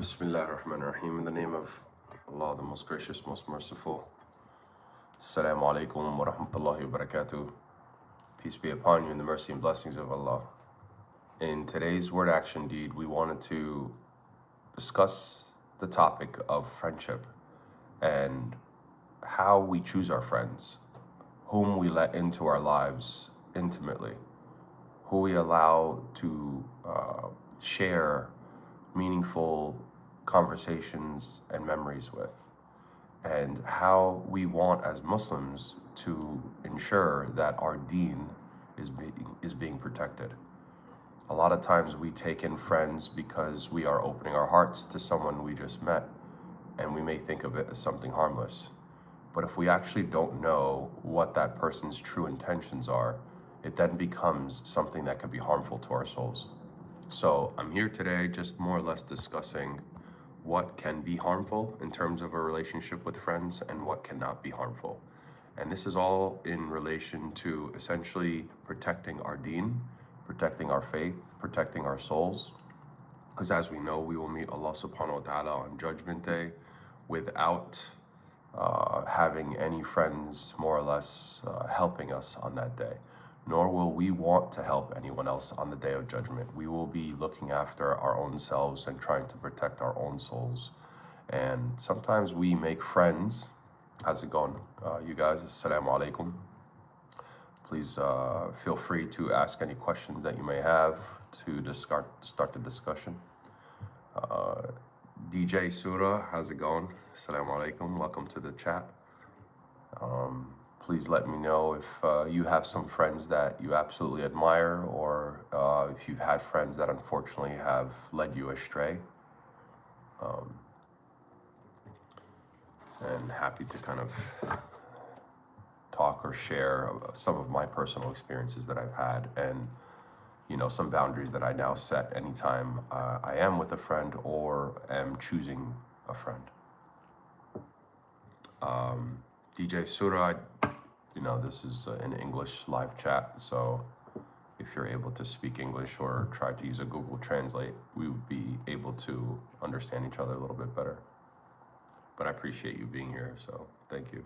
Bismillah ar-Rahman ar-Rahim. In the name of Allah, the most gracious, most merciful. Assalamu alaikum wa rahmatullahi wa barakatuh. Peace be upon you in the mercy and blessings of Allah. In today's Word Action Deed, we wanted to discuss the topic of friendship and how we choose our friends, whom we let into our lives intimately, who we allow to share meaningful conversations and memories with, and how we want as Muslims to ensure that our deen is being protected. A lot of times we take in friends because we are opening our hearts to someone we just met, and we may think of it as something harmless. But if we actually don't know what that person's true intentions are, it then becomes something that could be harmful to our souls. So I'm here today just more or less discussing what can be harmful in terms of a relationship with friends and what cannot be harmful. And this is all in relation to essentially protecting our deen, protecting our faith, protecting our souls. Because as we know, we will meet Allah subhanahu wa ta'ala on Judgment Day without having any friends more or less helping us on that day. Nor will we want to help anyone else on the Day of Judgment. We will be looking after our own selves and trying to protect our own souls. And sometimes we make friends. How's it going, you guys? Assalamu alaikum. Please feel free to ask any questions that you may have to start the discussion. DJ Surah, how's it going? Assalamu alaikum. Welcome to the chat. Please let me know if you have some friends that you absolutely admire, or if you've had friends that unfortunately have led you astray. And happy to kind of talk or share some of my personal experiences that I've had, and some boundaries that I now set anytime I am with a friend or am choosing a friend. DJ Surah, this is an English live chat, so if you're able to speak English or try to use a Google Translate, we would be able to understand each other a little bit better. But I appreciate you being here, so thank you.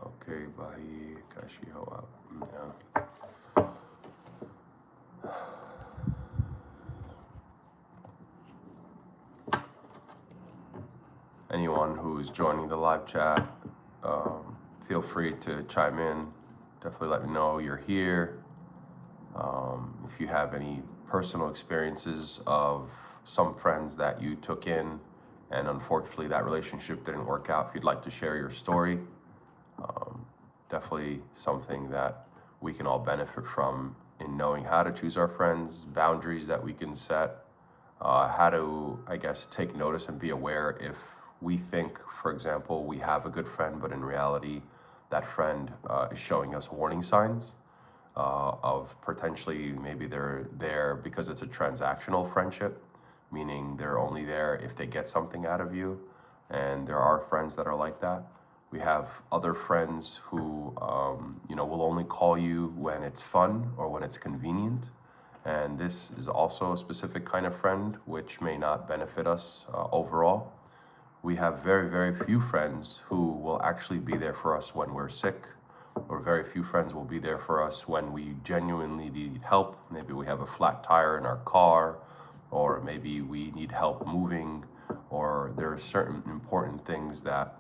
Okay, Bahi Kashi Hoa. Yeah. Anyone who's joining the live chat, feel free to chime in. Definitely let me know you're here. If you have any personal experiences of some friends that you took in and unfortunately that relationship didn't work out, if you'd like to share your story, definitely something that we can all benefit from in knowing how to choose our friends, boundaries that we can set, how to, take notice and be aware if we think, for example, we have a good friend, but in reality, that friend is showing us warning signs of potentially maybe they're there because it's a transactional friendship, meaning they're only there if they get something out of you. And there are friends that are like that. We have other friends who, will only call you when it's fun or when it's convenient. And this is also a specific kind of friend which may not benefit us overall. We have very, very few friends who will actually be there for us when we're sick, or very few friends will be there for us when we genuinely need help. Maybe we have a flat tire in our car, or maybe we need help moving, or there are certain important things that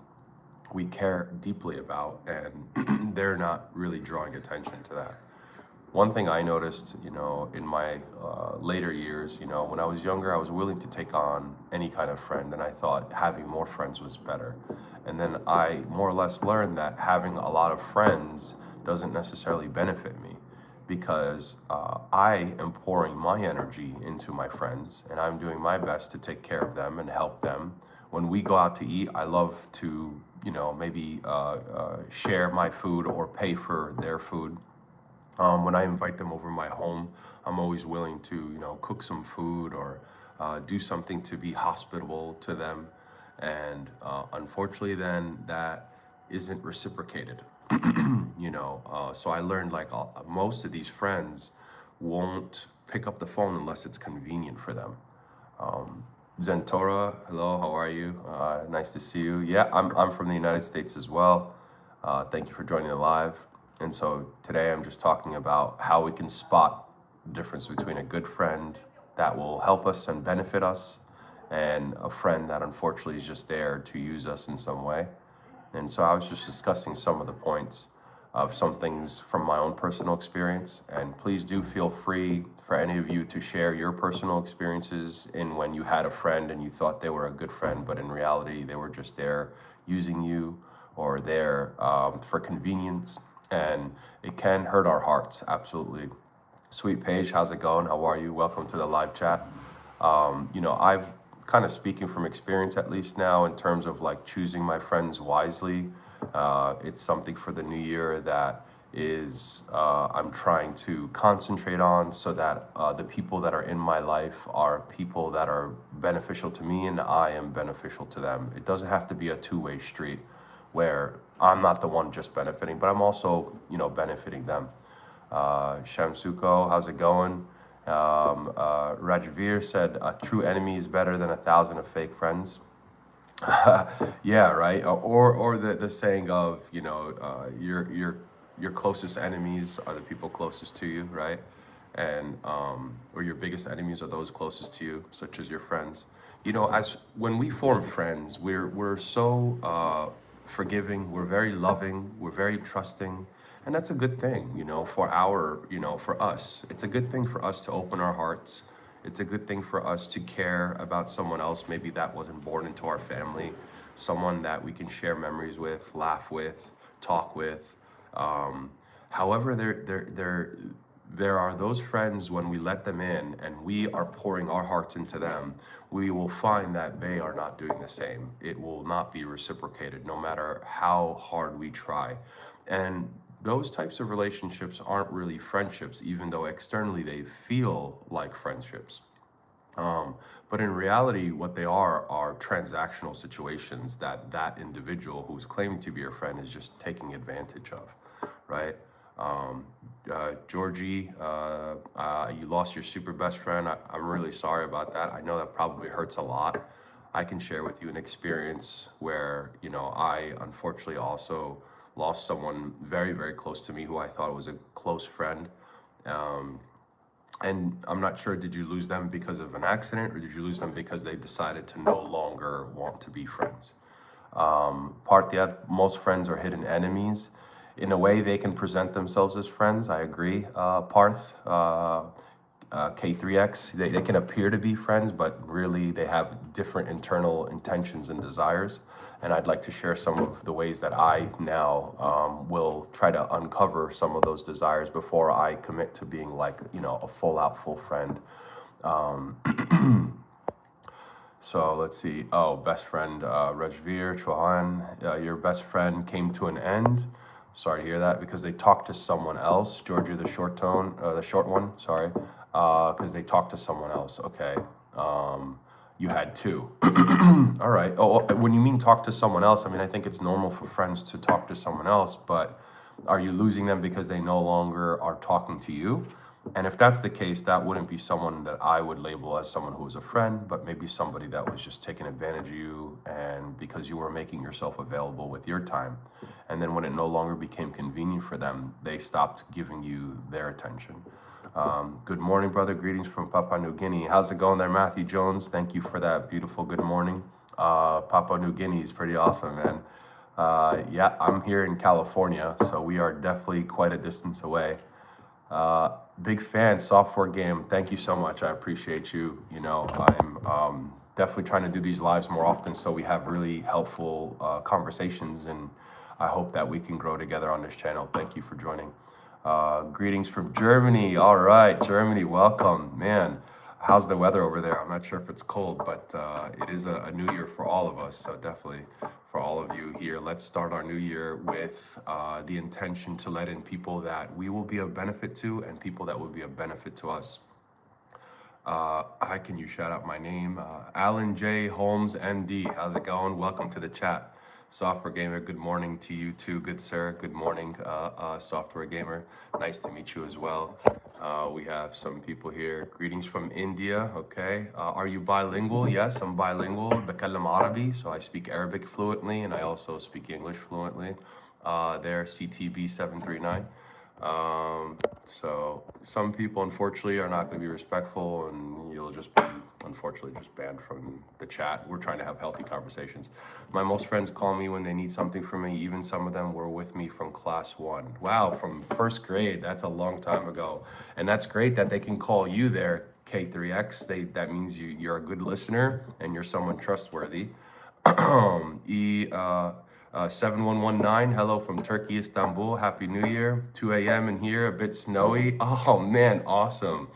we care deeply about, and they're not really drawing attention to that. One thing I noticed, in my later years, when I was younger, I was willing to take on any kind of friend, and I thought having more friends was better. And then I more or less learned that having a lot of friends doesn't necessarily benefit me, because I am pouring my energy into my friends, and I'm doing my best to take care of them and help them. When we go out to eat, I love to, maybe share my food or pay for their food. When I invite them over my home, I'm always willing to, cook some food or do something to be hospitable to them. And unfortunately, then that isn't reciprocated. So I learned like most of these friends won't pick up the phone unless it's convenient for them. Zentora, hello, how are you? Nice to see you. Yeah, I'm from the United States as well. Thank you for joining the live. And so today I'm just talking about how we can spot the difference between a good friend that will help us and benefit us and a friend that unfortunately is just there to use us in some way. And so I was just discussing some of the points of some things from my own personal experience. And please do feel free for any of you to share your personal experiences in when you had a friend and you thought they were a good friend, but in reality, they were just there using you or there for convenience. And it can hurt our hearts, absolutely. Sweet Paige, how's it going? How are you? Welcome to the live chat. I've kind of speaking from experience at least now in terms of like choosing my friends wisely. It's something for the new year that is I'm trying to concentrate on so that the people that are in my life are people that are beneficial to me and I am beneficial to them. It doesn't have to be a two-way street where I'm not the one just benefiting, but I'm also, benefiting them. Shamsuko, how's it going? Rajveer said, a true enemy is better than 1,000 of fake friends. Yeah, right. Or the saying of, your closest enemies are the people closest to you, right? And or your biggest enemies are those closest to you, such as your friends. As when we form friends, we're so forgiving, we're very loving, we're very trusting, and that's a good thing, for us. It's a good thing for us to open our hearts. It's a good thing for us to care about someone else, maybe that wasn't born into our family, someone that we can share memories with, laugh with, talk with. However, there are those friends when we let them in and we are pouring our hearts into them, we will find that they are not doing the same. It will not be reciprocated no matter how hard we try. And those types of relationships aren't really friendships, even though externally they feel like friendships. But in reality, what they are transactional situations that individual who's claiming to be your friend is just taking advantage of, right? Georgie, you lost your super best friend. I'm really sorry about that. I know that probably hurts a lot. I can share with you an experience where, I unfortunately also lost someone very, very close to me who I thought was a close friend. And I'm not sure, did you lose them because of an accident or did you lose them because they decided to no longer want to be friends? Parthiat, most friends are hidden enemies. In a way, they can present themselves as friends. I agree, Parth. K3X, they can appear to be friends, but really they have different internal intentions and desires. And I'd like to share some of the ways that I now will try to uncover some of those desires before I commit to being like, a full friend. So let's see. Oh, best friend, Rajveer, Chauhan, your best friend came to an end. Sorry to hear that because they talked to someone else. Georgia, the short one, sorry, because they talked to someone else. Okay. You had two. All right. Oh, when you mean talk to someone else, I think it's normal for friends to talk to someone else, but are you losing them because they no longer are talking to you? And if that's the case, that wouldn't be someone that I would label as someone who was a friend, but maybe somebody that was just taking advantage of you and because you were making yourself available with your time. And then when it no longer became convenient for them, they stopped giving you their attention. Good morning, brother. Greetings from Papua New Guinea. How's it going there, Matthew Jones? Thank you for that beautiful good morning. Papua New Guinea is pretty awesome, man. Yeah, I'm here in California, so we are definitely quite a distance away. Big fan, software game. Thank you so much. I appreciate you. I'm definitely trying to do these lives more often so we have really helpful conversations, and I hope that we can grow together on this channel. Thank you for joining. Greetings from Germany. All right, Germany, welcome. Man, how's the weather over there? I'm not sure if it's cold, but it is a new year for all of us. So definitely for all of you here, let's start our new year with the intention to let in people that we will be of benefit to and people that will be of benefit to us. Hi, can you shout out my name? Alan J. Holmes, MD. How's it going? Welcome to the chat. Software Gamer, good morning to you too, good sir. Good morning, Software Gamer. Nice to meet you as well. We have some people here. Greetings from India, okay. Are you bilingual? Yes, I'm bilingual. بكلم عربي, so I speak Arabic fluently, and I also speak English fluently. There, CTB739. So some people unfortunately are not going to be respectful, and you'll just be unfortunately just banned from the chat. We're trying to have healthy conversations. My most friends call me when they need something from me. Even some of them were with me from class 1. Wow, from first grade. That's a long time ago. And that's great that they can call you there, K3X. That means you're a good listener and you're someone trustworthy. 7119, hello from Turkey, Istanbul. Happy New Year. 2 a.m. in here, a bit snowy. Oh man, awesome.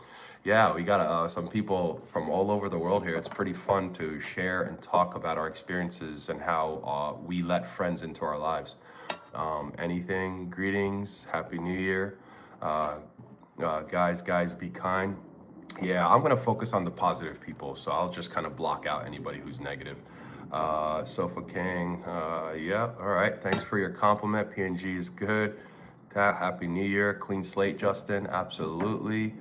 Yeah, we got some people from all over the world here. It's pretty fun to share and talk about our experiences and how we let friends into our lives. Anything, greetings, Happy New Year. Guys, be kind. Yeah, I'm gonna focus on the positive people, so I'll just kind of block out anybody who's negative. Sofa King, yeah, all right, thanks for your compliment. PNG is good. Happy New Year. Clean slate, Justin, absolutely.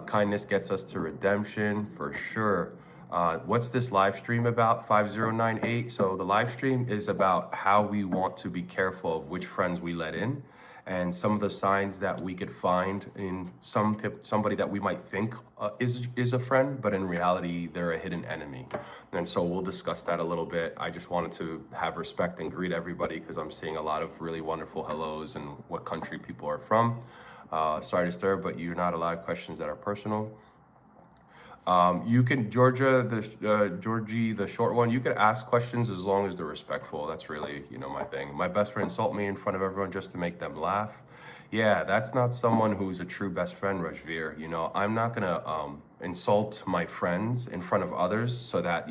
Kindness gets us to redemption, for sure. What's this live stream about? 5098. So the live stream is about how we want to be careful of which friends we let in, and some of the signs that we could find in somebody that we might think is a friend, but in reality they're a hidden enemy. And so we'll discuss that a little bit. I just wanted to have respect and greet everybody because I'm seeing a lot of really wonderful hellos and what country people are from. Sorry to disturb, but you're not allowed questions that are personal. You can, Georgie, the short one, you could ask questions as long as they're respectful. That's really, my thing. My best friend insult me in front of everyone just to make them laugh. Yeah, that's not someone who's a true best friend, Rajveer. I'm not gonna insult my friends in front of others so that,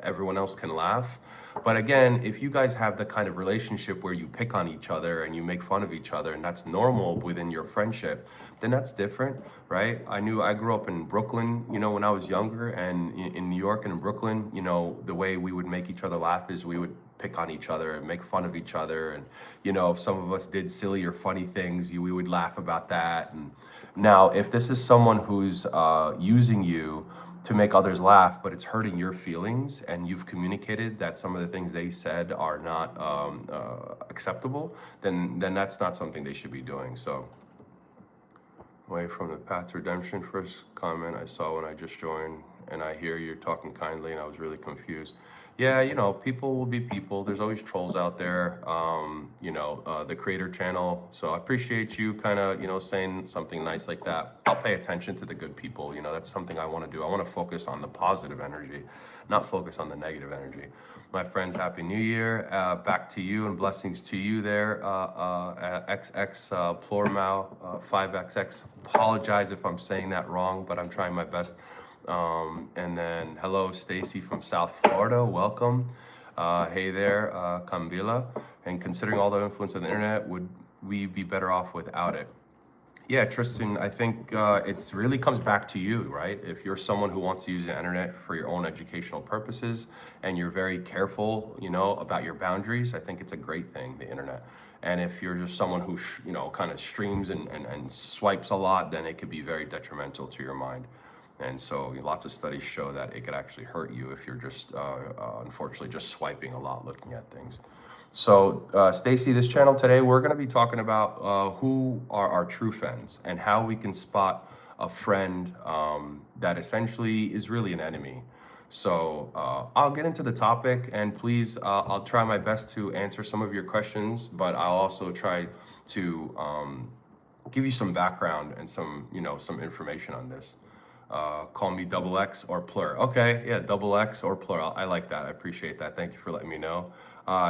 everyone else can laugh. But again, if you guys have the kind of relationship where you pick on each other and you make fun of each other, and that's normal within your friendship, then that's different, right? I grew up in Brooklyn, when I was younger, and in New York and in Brooklyn, the way we would make each other laugh is we would pick on each other and make fun of each other. And, if some of us did silly or funny things, we would laugh about that. And now, if this is someone who's using you to make others laugh, but it's hurting your feelings, and you've communicated that some of the things they said are not acceptable, then that's not something they should be doing. So, away from the path to redemption, first comment I saw when I just joined, and I hear you're talking kindly, and I was really confused. Yeah, people will be people. There's always trolls out there. The creator channel. So I appreciate you kind of, saying something nice like that. I'll pay attention to the good people. That's something I want to do. I want to focus on the positive energy, not focus on the negative energy. My friends, Happy New Year. Back to you, and blessings to you there. XX Plurmal 5XX. Apologize if I'm saying that wrong, but I'm trying my best. And then hello, Stacy from South Florida, welcome. Hey there, Kambila. And considering all the influence of the internet, would we be better off without it? Yeah, Tristan, I think it really comes back to you, right? If you're someone who wants to use the internet for your own educational purposes, and you're very careful, about your boundaries, I think it's a great thing, the internet. And if you're just someone who, kind of streams and swipes a lot, then it could be very detrimental to your mind. And so lots of studies show that it could actually hurt you if you're just, unfortunately, just swiping a lot, looking at things. So Stacy, this channel today, we're going to be talking about who are our true friends and how we can spot a friend that essentially is really an enemy. So I'll get into the topic, and please, I'll try my best to answer some of your questions, but I'll also try to give you some background and some, some information on this. Call me double X or plur. Okay, yeah, double X or plur. I like that. I appreciate that. Thank you for letting me know.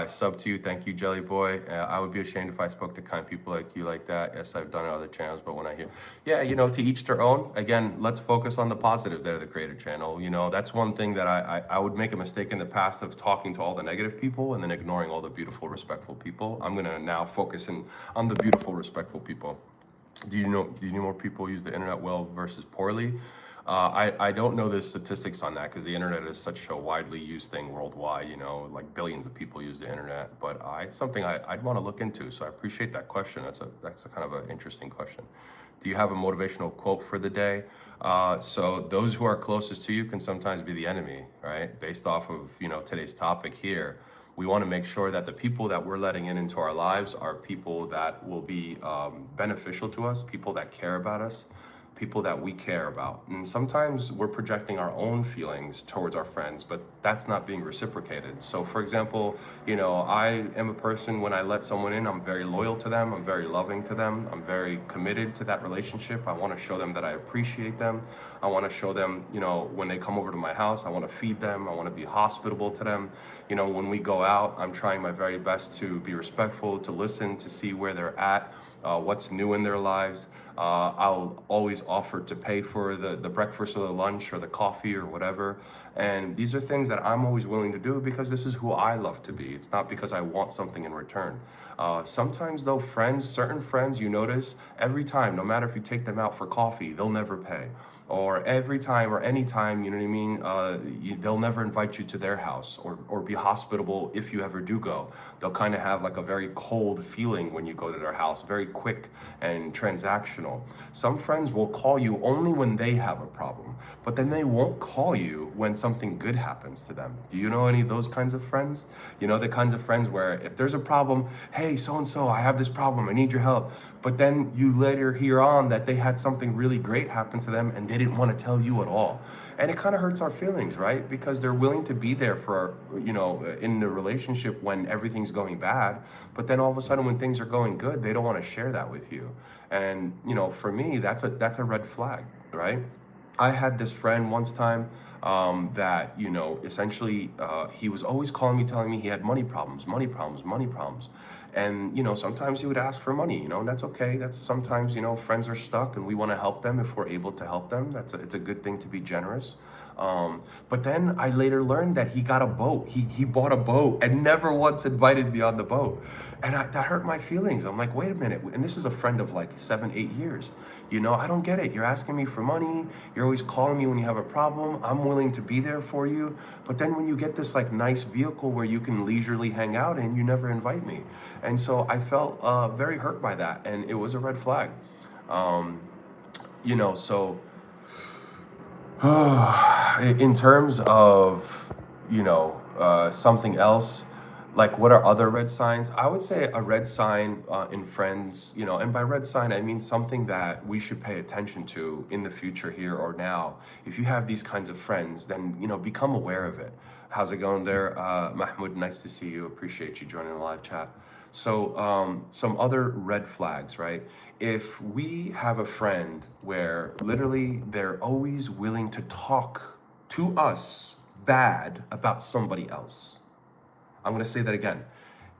Sub to you. Thank you, Jelly Boy. I would be ashamed if I spoke to kind people like you like that. Yes, I've done it on other channels, but when I hear, yeah, to each their own. Again, let's focus on the positive there, the creator channel. That's one thing that I would make a mistake in the past of talking to all the negative people and then ignoring all the beautiful, respectful people. I'm gonna now focus on the beautiful, respectful people. Do you know more people use the internet well versus poorly? I don't know the statistics on that because the internet is such a widely used thing worldwide, you know, like billions of people use the internet, but it's something I'd want to look into. So I appreciate that question. That's a kind of an interesting question. Do you have a motivational quote for the day? So those who are closest to you can sometimes be the enemy, right? Based off of, you know, today's topic here, we want to make sure that the people that we're letting in into our lives are people that will be beneficial to us, people that care about us, people that we care about. And sometimes we're projecting our own feelings towards our friends, but that's not being reciprocated. So for example, you know, I am a person, when I let someone in, I'm very loyal to them, I'm very loving to them, I'm very committed to that relationship. I want to show them that I appreciate them. I want to show them, you know, when they come over to my house, I want to feed them, I want to be hospitable to them. You know, when we go out, I'm trying my very best to be respectful, to listen, to see where they're at, what's new in their lives. I'll always offer to pay for the breakfast or the lunch or the coffee or whatever. And these are things that I'm always willing to do because this is who I love to be. It's not because I want something in return. Sometimes though, certain friends, you notice every time, no matter if you take them out for coffee, they'll never pay. Or every time or any time, you know what I mean? They'll never invite you to their house or be hospitable if you ever do go. They'll kind of have like a very cold feeling when you go to their house, very quick and transactional. Some friends will call you only when they have a problem, but then they won't call you when something good happens to them. Do you know any of those kinds of friends? You know, the kinds of friends where if there's a problem, hey, so-and-so, I have this problem, I need your help. But then you later hear on that they had something really great happen to them and they didn't want to tell you at all. And it kind of hurts our feelings, right? Because they're willing to be there for, you know, in the relationship when everything's going bad. But then all of a sudden when things are going good, they don't want to share that with you. And, you know, for me, that's a red flag, right? I had this friend once time that, you know, essentially he was always calling me, telling me he had money problems, money problems, money problems. And, you know, sometimes he would ask for money, you know, and that's okay. That's sometimes, you know, friends are stuck and we want to help them if we're able to help them. It's a good thing to be generous. But then I later learned that he got a boat. He bought a boat and never once invited me on the boat. And that hurt my feelings. I'm like, wait a minute. And this is a friend of like 7-8 years. You know, I don't get it. You're asking me for money. You're always calling me when you have a problem. I'm willing to be there for you. But then when you get this like nice vehicle where you can leisurely hang out in, you never invite me. And so I felt very hurt by that. And it was a red flag. You know, so in terms of, you know, something else, like what are other red signs? I would say a red sign in friends, you know, and by red sign, I mean something that we should pay attention to in the future here or now. If you have these kinds of friends, then, you know, become aware of it. How's it going there? Mahmoud, nice to see you. Appreciate you joining the live chat. So some other red flags, right? If we have a friend where literally they're always willing to talk to us bad about somebody else. I'm going to say that again.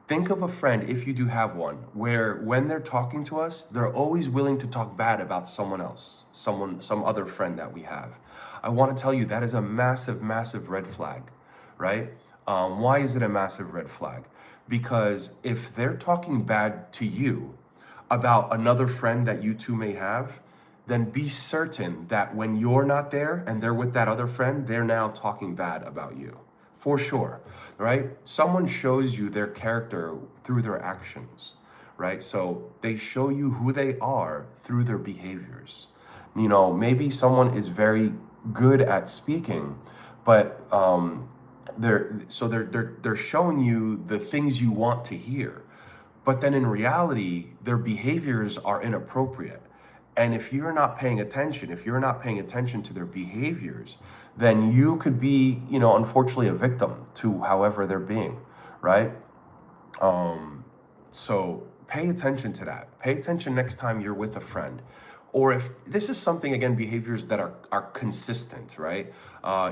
Think of a friend, if you do have one, where when they're talking to us, they're always willing to talk bad about someone else, some other friend that we have. I want to tell you that is a massive, massive red flag, right? Why is it a massive red flag? Because if they're talking bad to you about another friend that you two may have, then be certain that when you're not there and they're with that other friend, they're now talking bad about you. For sure, right? Someone shows you their character through their actions, right? So they show you who they are through their behaviors. You know, maybe someone is very good at speaking, but they're showing you the things you want to hear. But then in reality, their behaviors are inappropriate. And if you're not paying attention, to their behaviors, then you could be, you know, unfortunately a victim to however they're being, right? So pay attention to that. Pay attention next time you're with a friend. Or if this is something, again, behaviors that are consistent, right?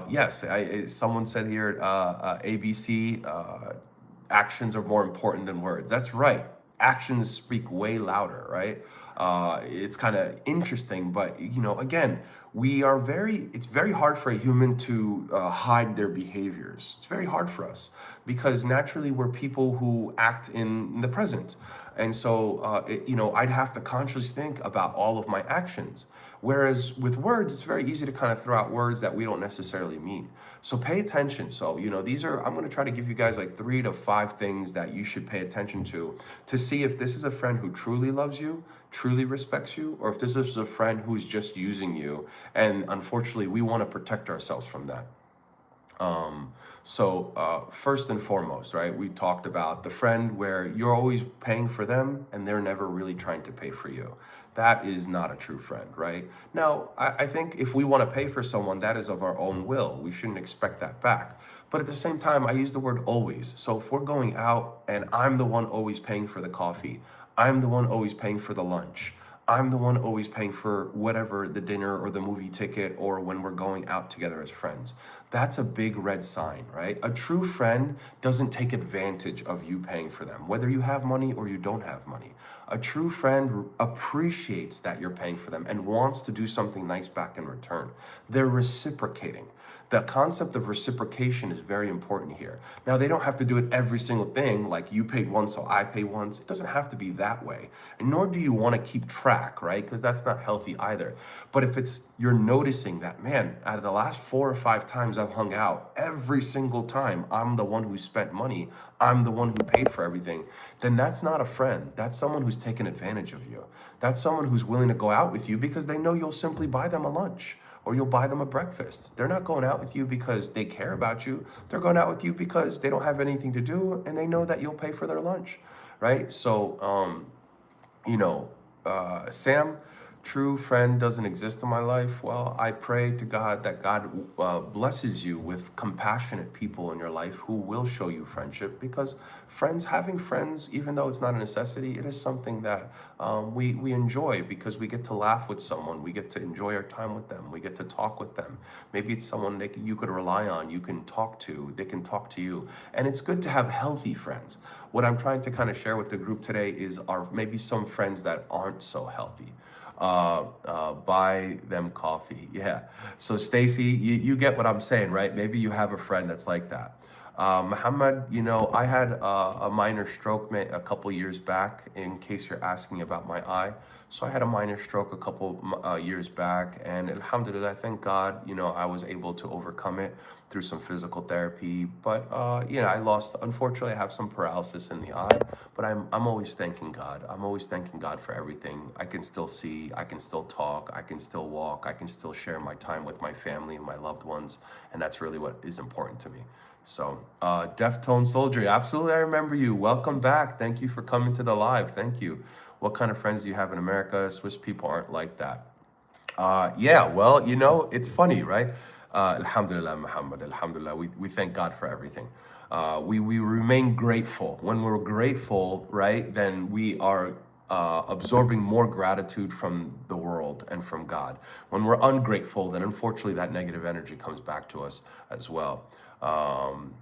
Yes, someone said here, ABC, actions are more important than words. That's right. Actions speak way louder, right? It's kind of interesting, but you know, again, it's very hard for a human to hide their behaviors. It's very hard for us because naturally we're people who act in the present. And so, you know, I'd have to consciously think about all of my actions. Whereas with words, it's very easy to kind of throw out words that we don't necessarily mean. So pay attention. So, these are, I'm going to try to give you guys like 3 to 5 things that you should pay attention to see if this is a friend who truly loves you, truly respects you, or if this is a friend who's just using you. And unfortunately, we want to protect ourselves from that. First and foremost, right, we talked about the friend where you're always paying for them and they're never really trying to pay for you. That is not a true friend, right? Now, I think if we want to pay for someone, that is of our own will. We shouldn't expect that back. But at the same time, I use the word always. So if we're going out and I'm the one always paying for the coffee, I'm the one always paying for the lunch, I'm the one always paying for whatever, the dinner or the movie ticket, or when we're going out together as friends. That's a big red sign, right? A true friend doesn't take advantage of you paying for them, whether you have money or you don't have money. A true friend appreciates that you're paying for them and wants to do something nice back in return. They're reciprocating. The concept of reciprocation is very important here. Now, they don't have to do it every single thing, like you paid once, so I pay once. It doesn't have to be that way. And nor do you want to keep track, right? Because that's not healthy either. But if you're noticing that, man, out of the last 4 or 5 times I've hung out, every single time I'm the one who spent money, I'm the one who paid for everything, then that's not a friend. That's someone who's taken advantage of you. That's someone who's willing to go out with you because they know you'll simply buy them a lunch, or you'll buy them a breakfast. They're not going out with you because they care about you. They're going out with you because they don't have anything to do and they know that you'll pay for their lunch, right? So, Sam, true friend doesn't exist in my life. Well, I pray to God that God blesses you with compassionate people in your life who will show you friendship, because having friends, even though it's not a necessity, it is something that we enjoy, because we get to laugh with someone. We get to enjoy our time with them. We get to talk with them. Maybe it's someone you could rely on, you can talk to, they can talk to you. And it's good to have healthy friends. What I'm trying to kind of share with the group today is maybe some friends that aren't so healthy. Buy them coffee. Yeah. So Stacy, you get what I'm saying, right? Maybe you have a friend that's like that. Muhammad, I had a minor stroke a couple years back, in case you're asking about my eye. So I had a minor stroke a couple years back, and alhamdulillah, thank God, I was able to overcome it through some physical therapy. But unfortunately, I have some paralysis in the eye, but I'm always thanking God. I'm always thanking God for everything. I can still see, I can still talk, I can still walk, I can still share my time with my family and my loved ones. And that's really what is important to me. So, Deftone Soldier, absolutely, I remember you. Welcome back. Thank you for coming to the live. Thank you. What kind of friends do you have in America? Swiss people aren't like that. Yeah, well, it's funny, right? Alhamdulillah, Muhammad, alhamdulillah. We thank God for everything. We remain grateful. When we're grateful, right, then we are absorbing more gratitude from the world and from God. When we're ungrateful, then unfortunately that negative energy comes back to us as well. I'm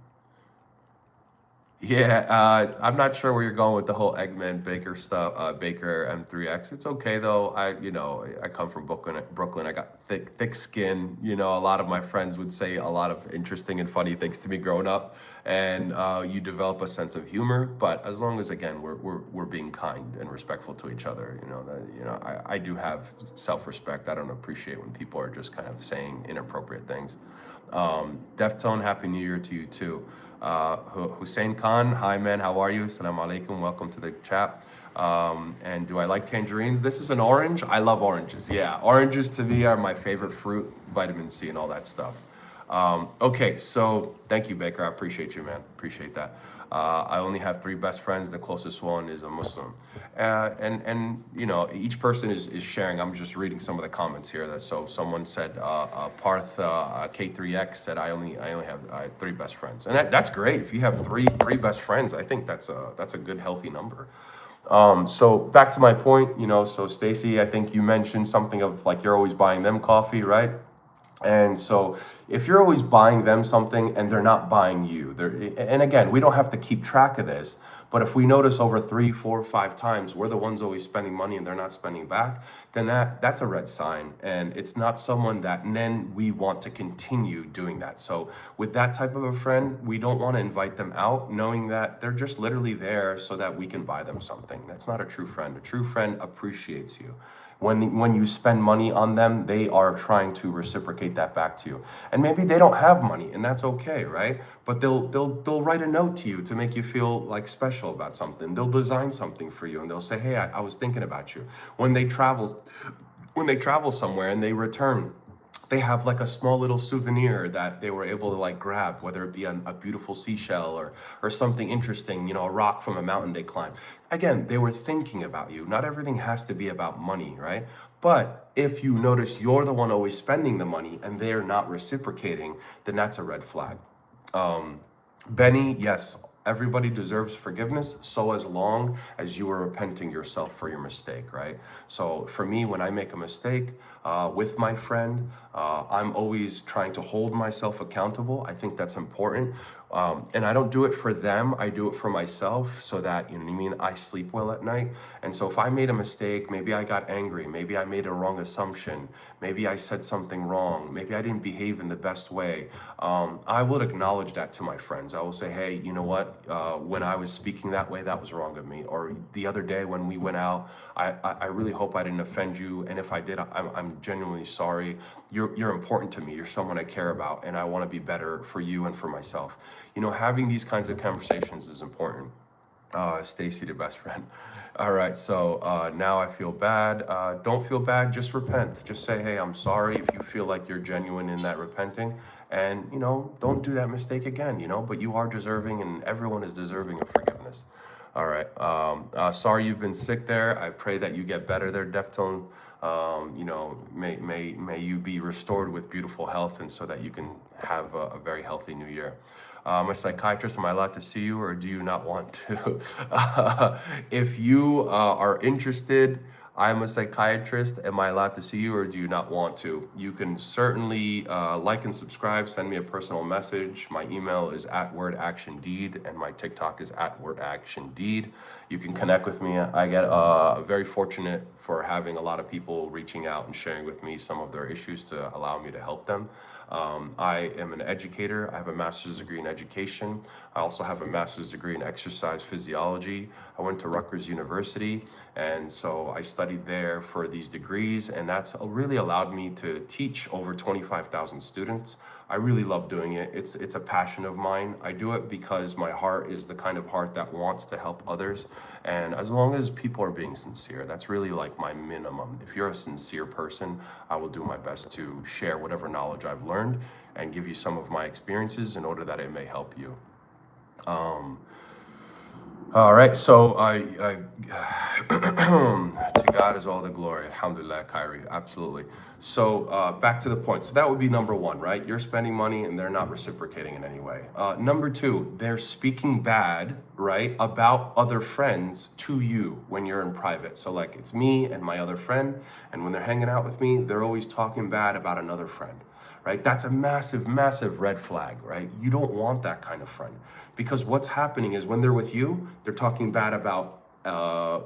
not sure where you're going with the whole Eggman Baker stuff, Baker M3X. It's okay though. I come from Brooklyn. I got thick skin. A lot of my friends would say a lot of interesting and funny things to me growing up, and you develop a sense of humor. But as long as, again, we're being kind and respectful to each other, I do have self-respect. I don't appreciate when people are just kind of saying inappropriate things. Deftone, Happy New Year to you too. Hussein Khan, hi man, how are you? Assalamu alaikum, welcome to the chat. And do I like tangerines? This is an orange. I love oranges. Yeah, oranges to me are my favorite fruit, vitamin C and all that stuff. Okay, so thank you, Baker. I appreciate you, man. Appreciate that. I only have 3 best friends. The closest one is a Muslim. And each person is sharing. I'm just reading some of the comments here. So someone said, Parth K3X said, I only have 3 best friends. And that's great. If you have three best friends, I think that's a good, healthy number. So back to my point, so Stacy, I think you mentioned something of like, you're always buying them coffee, right? And so if you're always buying them something and they're not buying you, and again, we don't have to keep track of this, but if we notice over 3, 4, 5 times we're the ones always spending money and they're not spending back, then that's a red sign. And it's not someone that then we want to continue doing that. So with that type of a friend, we don't want to invite them out knowing that they're just literally there so that we can buy them something. That's not a true friend. A true friend appreciates you. When you spend money on them, they are trying to reciprocate that back to you. And maybe they don't have money, and that's okay, right? But they'll write a note to you to make you feel like special about something. They'll design something for you, and they'll say, "Hey, I was thinking about you." When they travel somewhere and they return, they have like a small little souvenir that they were able to like grab, whether it be a beautiful seashell or something interesting, a rock from a mountain they climbed. Again, they were thinking about you. Not everything has to be about money, right? But if you notice you're the one always spending the money and they're not reciprocating, then that's a red flag. Benny, yes, everybody deserves forgiveness, so as long as you are repenting yourself for your mistake, right? So for me, when I make a mistake with my friend, I'm always trying to hold myself accountable. I think that's important. And I don't do it for them, I do it for myself so that, you know what I mean, I sleep well at night. And so if I made a mistake, maybe I got angry, maybe I made a wrong assumption, maybe I said something wrong, maybe I didn't behave in the best way, I will acknowledge that to my friends. I will say, hey, you know what, when I was speaking that way, that was wrong of me. Or the other day when we went out, I really hope I didn't offend you. And if I did, I'm genuinely sorry. You're important to me. You're someone I care about, and I want to be better for you and for myself. Having these kinds of conversations is important. Stacy, the best friend. All right, so now I feel bad. Don't feel bad, just repent. Just say, hey, I'm sorry if you feel like you're genuine in that repenting. And, don't do that mistake again, but you are deserving, and everyone is deserving of forgiveness. All right, sorry you've been sick there. I pray that you get better there, Deftone. May you be restored with beautiful health, and so that you can have a very healthy new year. I'm a psychiatrist. Am I allowed to see you, or do you not want to? If you are interested, I'm a psychiatrist. Am I allowed to see you, or do you not want to? You can certainly like and subscribe. Send me a personal message. My email is @wordactiondeed, and my TikTok is @wordactiondeed. You can connect with me. I get very fortunate for having a lot of people reaching out and sharing with me some of their issues to allow me to help them. I am an educator. I have a master's degree in education. I also have a master's degree in exercise physiology. I went to Rutgers University, and so I studied there for these degrees, and that's really allowed me to teach over 25,000 students. I really love doing it. It's a passion of mine. I do it because my heart is the kind of heart that wants to help others. And as long as people are being sincere, that's really like my minimum. If you're a sincere person, I will do my best to share whatever knowledge I've learned and give you some of my experiences in order that it may help you. All right, so to God is all the glory. Alhamdulillah, Kyrie, absolutely. So back to the point. So that would be number one, right? You're spending money and they're not reciprocating in any way. Number two, they're speaking bad, right, about other friends to you when you're in private. So like it's me and my other friend, and when they're hanging out with me, they're always talking bad about another friend. Right? That's a massive, massive red flag, right? You don't want that kind of friend, because what's happening is when they're with you, they're talking bad about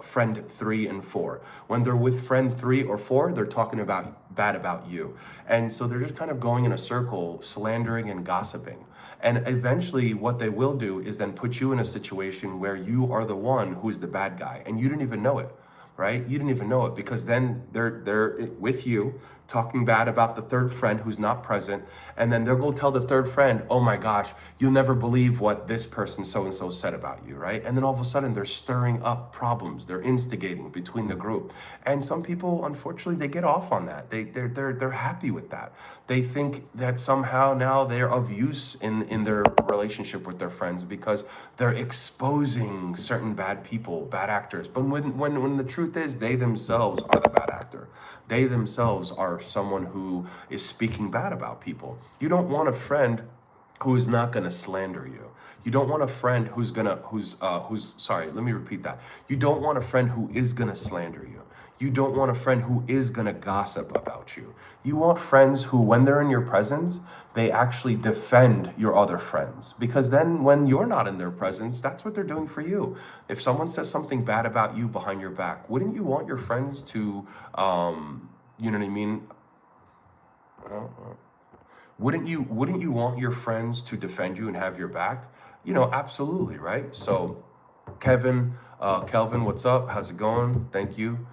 friend 3 and 4. When they're with friend 3 or 4, they're talking bad about you. And so they're just kind of going in a circle, slandering and gossiping. And eventually what they will do is then put you in a situation where you are the one who's the bad guy, and you didn't even know it. Right? You didn't even know it, because then they're with you talking bad about the third friend who's not present, and then they'll go tell the third friend, oh my gosh, you'll never believe what this person so-and-so said about you, right? And then all of a sudden they're stirring up problems, they're instigating between the group. And some people, unfortunately, they get off on that. They're happy with that. They think that somehow now they're of use in their relationship with their friends because they're exposing certain bad people, bad actors. But when the truth is, they themselves are the bad actor. They themselves are someone who is speaking bad about people. You don't want a friend who is not going to slander you. You don't want a friend sorry, let me repeat that. You don't want a friend who is going to slander you. You don't want a friend who is going to gossip about you. You want friends who, when they're in your presence, they actually defend your other friends. Because then when you're not in their presence, that's what they're doing for you. If someone says something bad about you behind your back, wouldn't you want your friends to, you know what I mean? Wouldn't you want your friends to defend you and have your back? Absolutely, right? So Kelvin, what's up? How's it going? Thank you.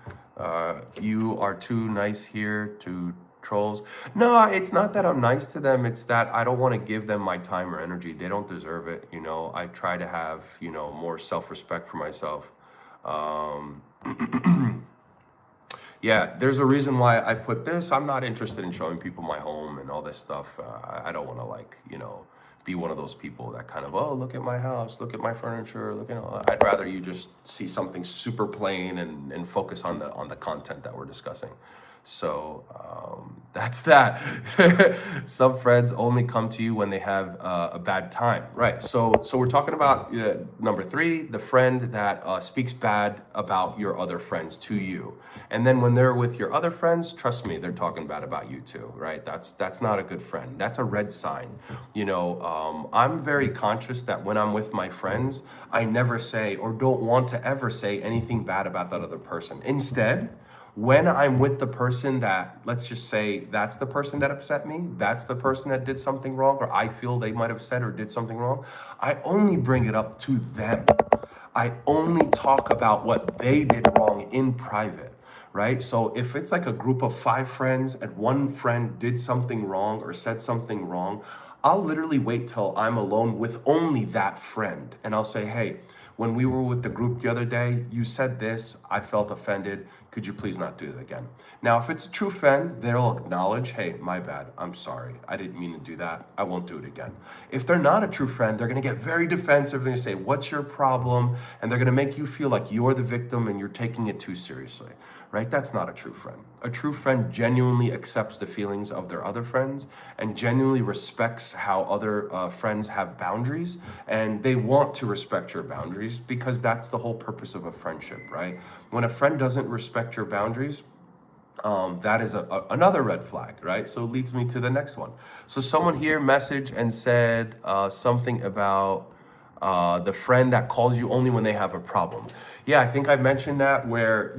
You are too nice here to trolls. No, it's not that I'm nice to them. It's that I don't want to give them my time or energy. They don't deserve it. I try to have, more self-respect for myself. Um, yeah, there's a reason why I put this. I'm not interested in showing people my home and all this stuff. I don't want to be one of those people that kind of, oh, look at my house, look at my furniture, look at all that. I'd rather you just see something super plain and focus on the content that we're discussing. So that's that. Some friends only come to you when they have a bad time, right? So we're talking about number 3, the friend that speaks bad about your other friends to you, and then when they're with your other friends, trust me, they're talking bad about you too, right? That's not a good friend. That's a red sign. I'm very conscious that when I'm with my friends, I never say or don't want to ever say anything bad about that other person. Instead, when I'm with the person that, let's just say that's the person that upset me, that's the person that did something wrong, or I feel they might have said or did something wrong, I only bring it up to them. I only talk about what they did wrong in private, right? So if it's like a group of 5 friends and one friend did something wrong or said something wrong, I'll literally wait till I'm alone with only that friend. And I'll say, hey, when we were with the group the other day, you said this, I felt offended. Could you please not do it again? Now, if it's a true friend, they'll acknowledge, hey, my bad, I'm sorry. I didn't mean to do that. I won't do it again. If they're not a true friend, they're gonna get very defensive. They're gonna say, what's your problem? And they're gonna make you feel like you're the victim and you're taking it too seriously, right? That's not a true friend. A true friend genuinely accepts the feelings of their other friends and genuinely respects how other friends have boundaries, and they want to respect your boundaries because that's the whole purpose of a friendship, right? When a friend doesn't respect your boundaries, that is another red flag, right? So it leads me to the next one. So someone here messaged and said something about the friend that calls you only when they have a problem. Yeah, I think I mentioned that where,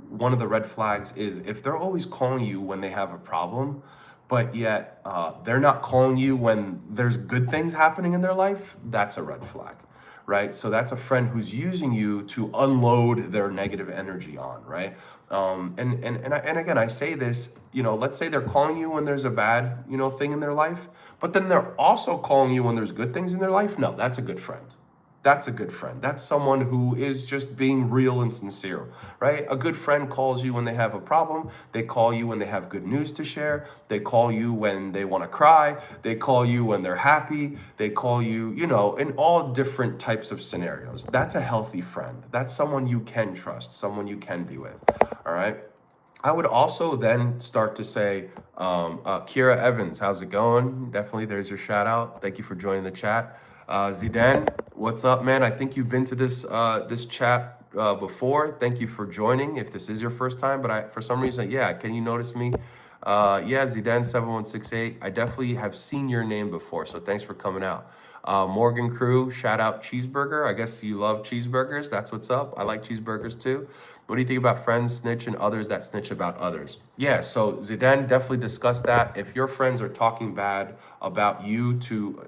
one of the red flags is if they're always calling you when they have a problem, but yet they're not calling you when there's good things happening in their life, that's a red flag, right? So that's a friend who's using you to unload their negative energy on, right? And again, I say this, let's say they're calling you when there's a bad, thing in their life, but then they're also calling you when there's good things in their life. No, that's a good friend. That's a good friend. That's someone who is just being real and sincere, right? A good friend calls you when they have a problem. They call you when they have good news to share. They call you when they want to cry. They call you when they're happy. They call you, in all different types of scenarios. That's a healthy friend. That's someone you can trust, someone you can be with, all right? I would also then start to say, Kira Evans, how's it going? Definitely, there's your shout out. Thank you for joining the chat. Zidane, what's up, man? I think you've been to this chat before. Thank you for joining. If this is your first time, but for some reason, yeah, can you notice me? Yeah, Zidane7168. I definitely have seen your name before, so thanks for coming out. Morgan Crew, shout out Cheeseburger. I guess you love cheeseburgers. That's what's up. I like cheeseburgers too. What do you think about friends snitch and others that snitch about others? Yeah, so Zidane definitely discussed that. If your friends are talking bad about you to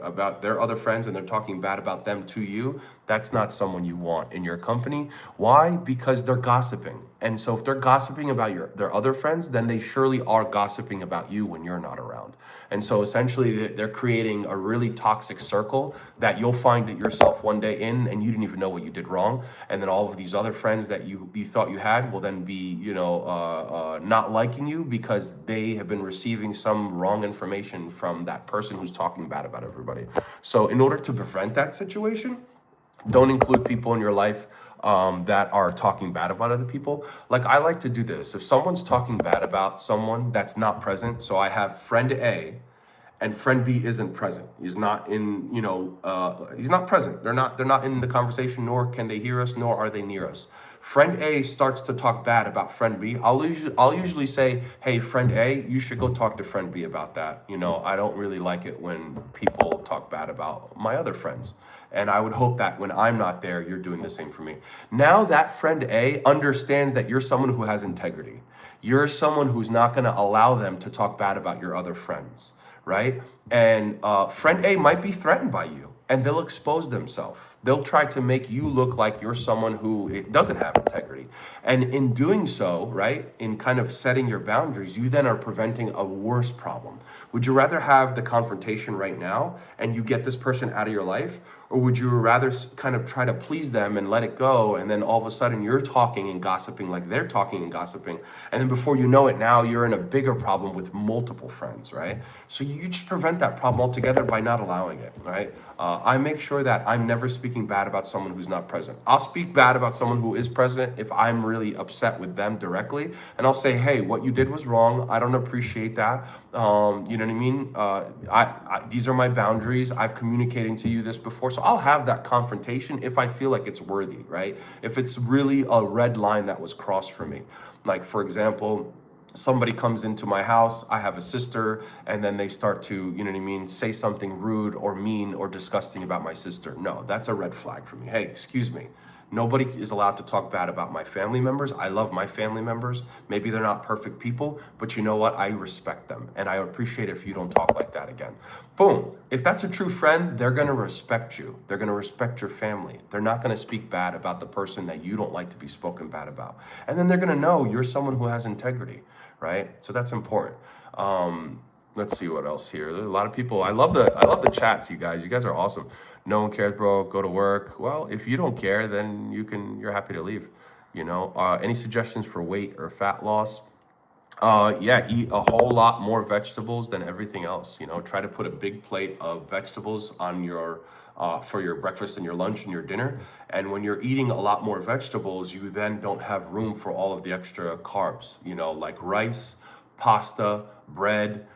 about their other friends and they're talking bad about them to you, that's not someone you want in your company. Why? Because they're gossiping. And so if they're gossiping about their other friends, then they surely are gossiping about you when you're not around. And so essentially they're creating a really toxic circle that you'll find it yourself one day in, and you didn't even know what you did wrong. And then all of these other friends that you thought you had will then be, not liking you because they have been receiving some wrong information from that person who's talking bad about everybody. So in order to prevent that situation, don't include people in your life that are talking bad about other people. Like, I like to do this. If someone's talking bad about someone that's not present, so I have friend A and friend B isn't present. He's not in, he's not present. They're not in the conversation, nor can they hear us, nor are they near us. Friend A starts to talk bad about friend B. I'll usually say, hey, friend A, you should go talk to friend B about that. I don't really like it when people talk bad about my other friends. And I would hope that when I'm not there, you're doing the same for me. Now that friend A understands that you're someone who has integrity. You're someone who's not gonna allow them to talk bad about your other friends, right? And friend A might be threatened by you. and they'll expose themselves. They'll try to make you look like you're someone who doesn't have integrity. And in doing so, right, in kind of setting your boundaries, you then are preventing a worse problem. Would you rather have the confrontation right now and you get this person out of your life? Or would you rather kind of try to please them and let it go, and then all of a sudden you're talking and gossiping like they're talking and gossiping, and then before you know it, now you're in a bigger problem with multiple friends, right? So you just prevent that problem altogether by not allowing it, right? I make sure that I'm never speaking bad about someone who's not present. I'll speak bad about someone who is present if I'm really upset with them directly, and I'll say, hey, what you did was wrong. I don't appreciate that. You know what I mean? These are my boundaries. I've communicated to you this before. So I'll have that confrontation if I feel like it's worthy, right? If it's really a red line that was crossed for me. Like, for example, somebody comes into my house, I have a sister, and then they start to, you know what I mean, say something rude or mean or disgusting about my sister. No, that's a red flag for me. Hey, excuse me. Nobody is allowed to talk bad about my family members. I love my family members. Maybe they're not perfect people, but you know what? I respect them, and I appreciate it if you don't talk like that again. Boom. If that's a true friend, they're going to respect you. They're going to respect your family. They're not going to speak bad about the person that you don't like to be spoken bad about. And then they're going to know you're someone who has integrity, right? So that's important. Let's see what else here. There's a lot of people. I love the chats, you guys. You guys are awesome. No one cares, bro. Go to work. Well, if you don't care, then you're happy to leave. You know. Any suggestions for weight or fat loss? Yeah, eat a whole lot more vegetables than everything else. You know, try to put a big plate of vegetables on your for your breakfast and your lunch and your dinner. And when you're eating a lot more vegetables, you then don't have room for all of the extra carbs. You know, like rice, pasta, bread,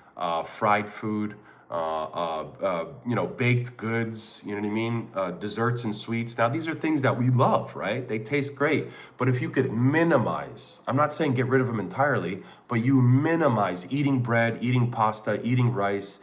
fried food. You know, baked goods, you know what I mean? Desserts and sweets. Now, these are things that we love, right? They taste great. But if you could minimize, I'm not saying get rid of them entirely, but you minimize eating bread, eating pasta, eating rice,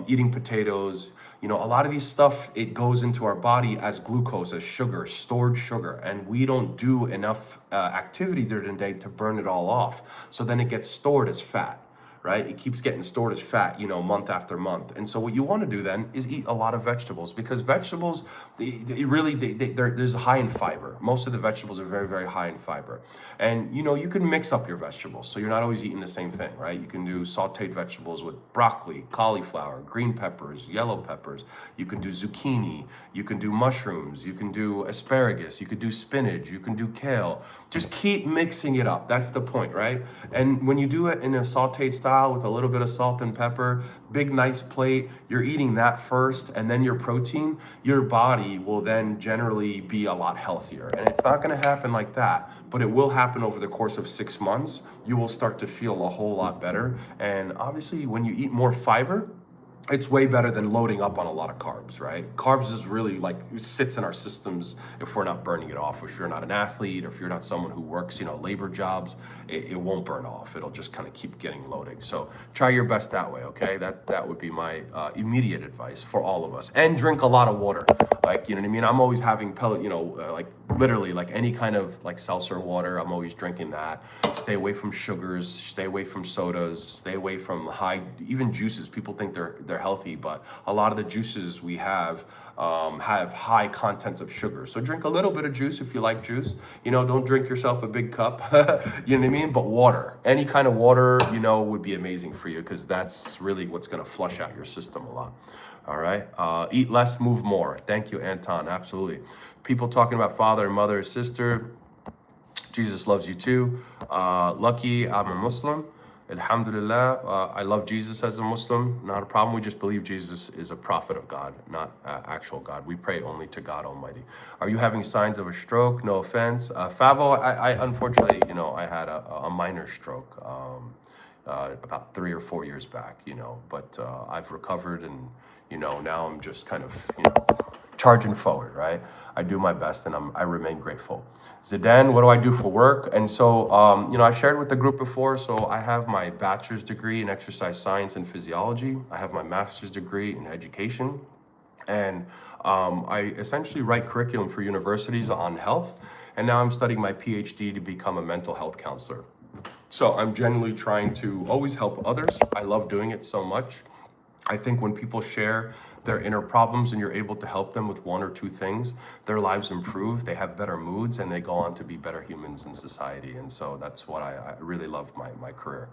eating potatoes. You know, a lot of these stuff, it goes into our body as glucose, as sugar, stored sugar, and we don't do enough activity during the day to burn it all off. So then it gets stored as fat. Right? It keeps getting stored as fat, you know, month after month. And so what you want to do then is eat a lot of vegetables, because vegetables, there's high in fiber. Most of the vegetables are very, very high in fiber. And, you know, you can mix up your vegetables. So you're not always eating the same thing, right? You can do sauteed vegetables with broccoli, cauliflower, green peppers, yellow peppers. You can do zucchini. You can do mushrooms. You can do asparagus. You can do spinach. You can do kale. Just keep mixing it up. That's the point, right? And when you do it in a sauteed style, with a little bit of salt and pepper, big nice plate, you're eating that first and then your protein, your body will then generally be a lot healthier. And it's not going to happen like that, but it will happen over the course of 6 months. You will start to feel a whole lot better. And obviously when you eat more fiber, it's way better than loading up on a lot of carbs, right? Carbs is really like, it sits in our systems if we're not burning it off. If you're not an athlete, or if you're not someone who works, you know, labor jobs, it won't burn off. It'll just kind of keep getting loading. So try your best that way, okay? That would be my immediate advice for all of us. And drink a lot of water. Like, you know what I mean? I'm always having pellet, you know, like literally like any kind of like seltzer water, I'm always drinking that. Stay away from sugars, stay away from sodas, stay away from even juices. People think they're healthy, but a lot of the juices we have high contents of sugar. So drink a little bit of juice if you like juice. You know, don't drink yourself a big cup. You know what I mean? But water, any kind of water, you know, would be amazing for you, because that's really what's going to flush out your system a lot. All right. Eat less, move more. Thank you, Anton. Absolutely. People talking about father and mother, sister. Jesus loves you too. Lucky, I'm a Muslim. Alhamdulillah, I love Jesus as a Muslim. Not a problem. We just believe Jesus is a prophet of God, not actual God. We pray only to God Almighty. Are you having signs of a stroke? No offense. Favo, I unfortunately, you know, I had a minor stroke about 3 or 4 years back, you know, but I've recovered, and, you know, now I'm just kind of, you know, charging forward, right? I do my best, and I remain grateful. Zidane, what do I do for work? And so, you know, I shared with the group before, so I have my bachelor's degree in exercise science and physiology. I have my master's degree in education. And I essentially write curriculum for universities on health. And now I'm studying my PhD to become a mental health counselor. So I'm genuinely trying to always help others. I love doing it so much. I think when people share their inner problems and you're able to help them with one or two things, their lives improve, they have better moods, and they go on to be better humans in society. And so that's what I really love my career.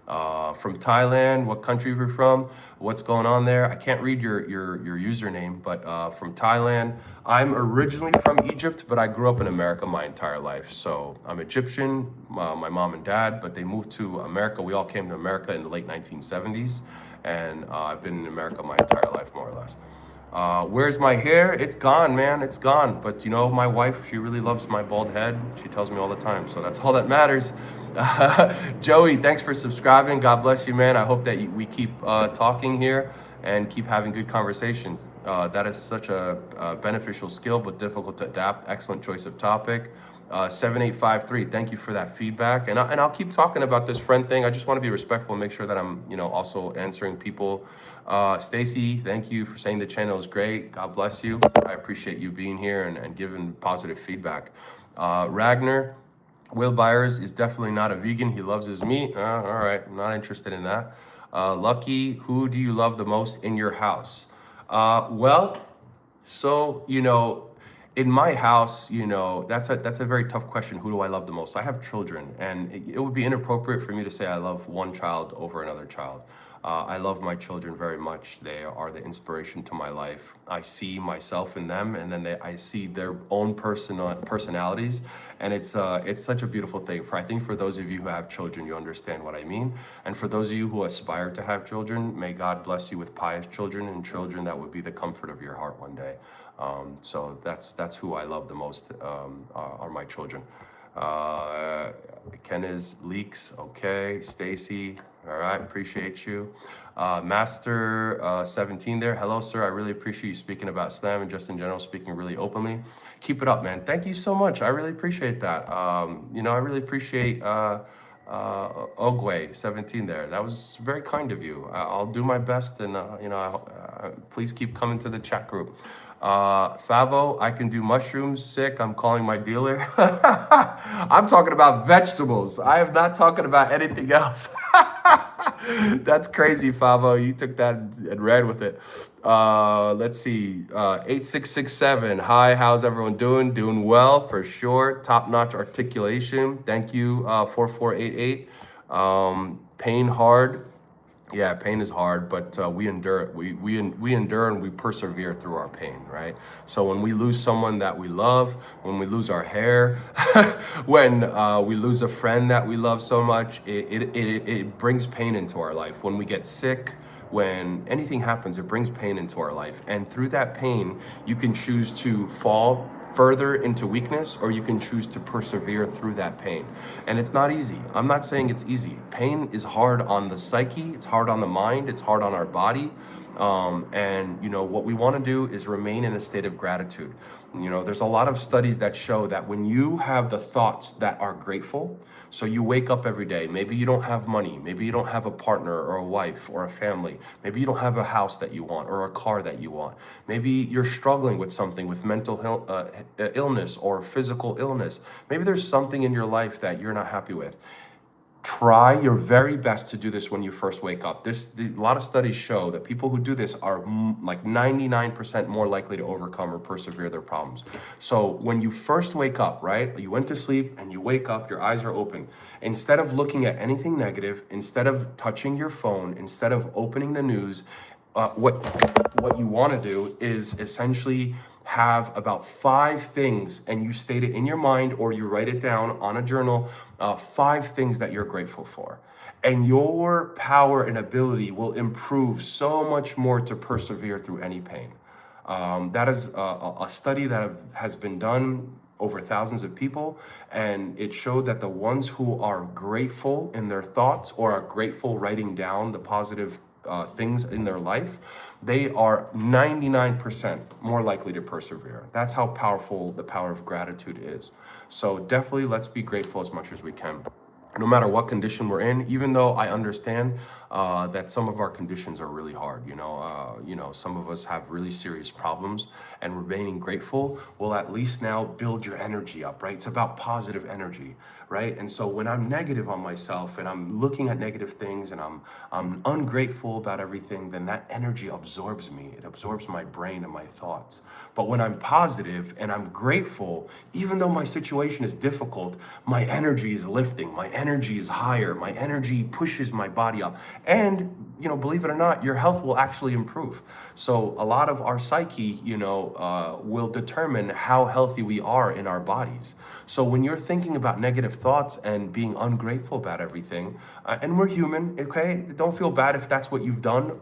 From Thailand, what country are you from? What's going on there? I can't read your username, but from Thailand. I'm originally from Egypt, but I grew up in America my entire life. So I'm Egyptian, my mom and dad, but they moved to America. We all came to America in the late 1970s, and I've been in America my entire life, more or less. Where's my hair? It's gone, man. It's gone. But you know, my wife, she really loves my bald head. She tells me all the time. So that's all that matters. Joey, thanks for subscribing. God bless you, man. I hope that we keep talking here and keep having good conversations. That is such a beneficial skill, but difficult to adapt. Excellent choice of topic. 7853, thank you for that feedback. And I'll keep talking about this friend thing. I just want to be respectful and make sure that I'm, also answering people. Stacy, thank you for saying the channel is great. God bless you. I appreciate you being here and giving positive feedback. Ragnar, Will Byers is definitely not a vegan. He loves his meat. All right, I'm not interested in that. Lucky, who do you love the most in your house? In my house, that's a very tough question. Who do I love the most? I have children, and it would be inappropriate for me to say I love one child over another child. I love my children very much. They are the inspiration to my life. I see myself in them, and then I see their own personalities, and it's such a beautiful thing. I think for those of you who have children, you understand what I mean. And for those of you who aspire to have children, may God bless you with pious children and children that would be the comfort of your heart one day. So that's who I love the most, are my children. Ken is leaks, okay. Stacy, all right, appreciate you. Master 17 there, hello sir, I really appreciate you speaking about Islam and just in general speaking really openly. Keep it up, man. Thank you so much. I really appreciate that. I really appreciate Ogwe 17 there. That was very kind of you. I'll do my best, and please keep coming to the chat group. Favo, I can do mushrooms. Sick, I'm calling my dealer. I'm talking about vegetables. I am not talking about anything else. That's crazy, Favo. You took that and ran with it. Let's see. 8667. Hi, how's everyone doing? Doing well, for sure. Top-notch articulation. Thank you, 4488. Pain hard. Yeah, pain is hard, but we endure it. We endure and we persevere through our pain, right? So when we lose someone that we love, when we lose our hair, when we lose a friend that we love so much, it brings pain into our life. When we get sick, when anything happens, it brings pain into our life. And through that pain, you can choose to fall further into weakness, or you can choose to persevere through that pain. And it's not easy. I'm not saying it's easy. Pain is hard on the psyche, it's hard on the mind, it's hard on our body. What we want to do is remain in a state of gratitude. There's a lot of studies that show that when you have the thoughts that are grateful, so you wake up every day, maybe you don't have money, maybe you don't have a partner or a wife or a family, maybe you don't have a house that you want or a car that you want, maybe you're struggling with something, with mental illness or physical illness, maybe there's something in your life that you're not happy with. Try your very best to do this when you first wake up. A lot of studies show that people who do this are like 99% more likely to overcome or persevere their problems. So when you first wake up, right, you went to sleep and you wake up, your eyes are open. Instead of looking at anything negative, instead of touching your phone, instead of opening the news, what you want to do is essentially have about 5 things, and you state it in your mind or you write it down on a journal, 5 things that you're grateful for. And your power and ability will improve so much more to persevere through any pain. That is a study that has been done over thousands of people, and it showed that the ones who are grateful in their thoughts or are grateful writing down the positive things in their life, they are 99% more likely to persevere. That's how powerful the power of gratitude is. So definitely let's be grateful as much as we can. no matter what condition we're in, even though I understand that some of our conditions are really hard. Some of us have really serious problems, and remaining grateful will at least now build your energy up, right? It's about positive energy, right? And so when I'm negative on myself and I'm looking at negative things and I'm ungrateful about everything, then that energy absorbs me. It absorbs my brain and my thoughts. But when I'm positive and I'm grateful, even though my situation is difficult, my energy is lifting, my energy is higher, my energy pushes my body up. And, believe it or not, your health will actually improve. So a lot of our psyche, will determine how healthy we are in our bodies. So when you're thinking about negative thoughts and being ungrateful about everything, and we're human, okay? Don't feel bad if that's what you've done,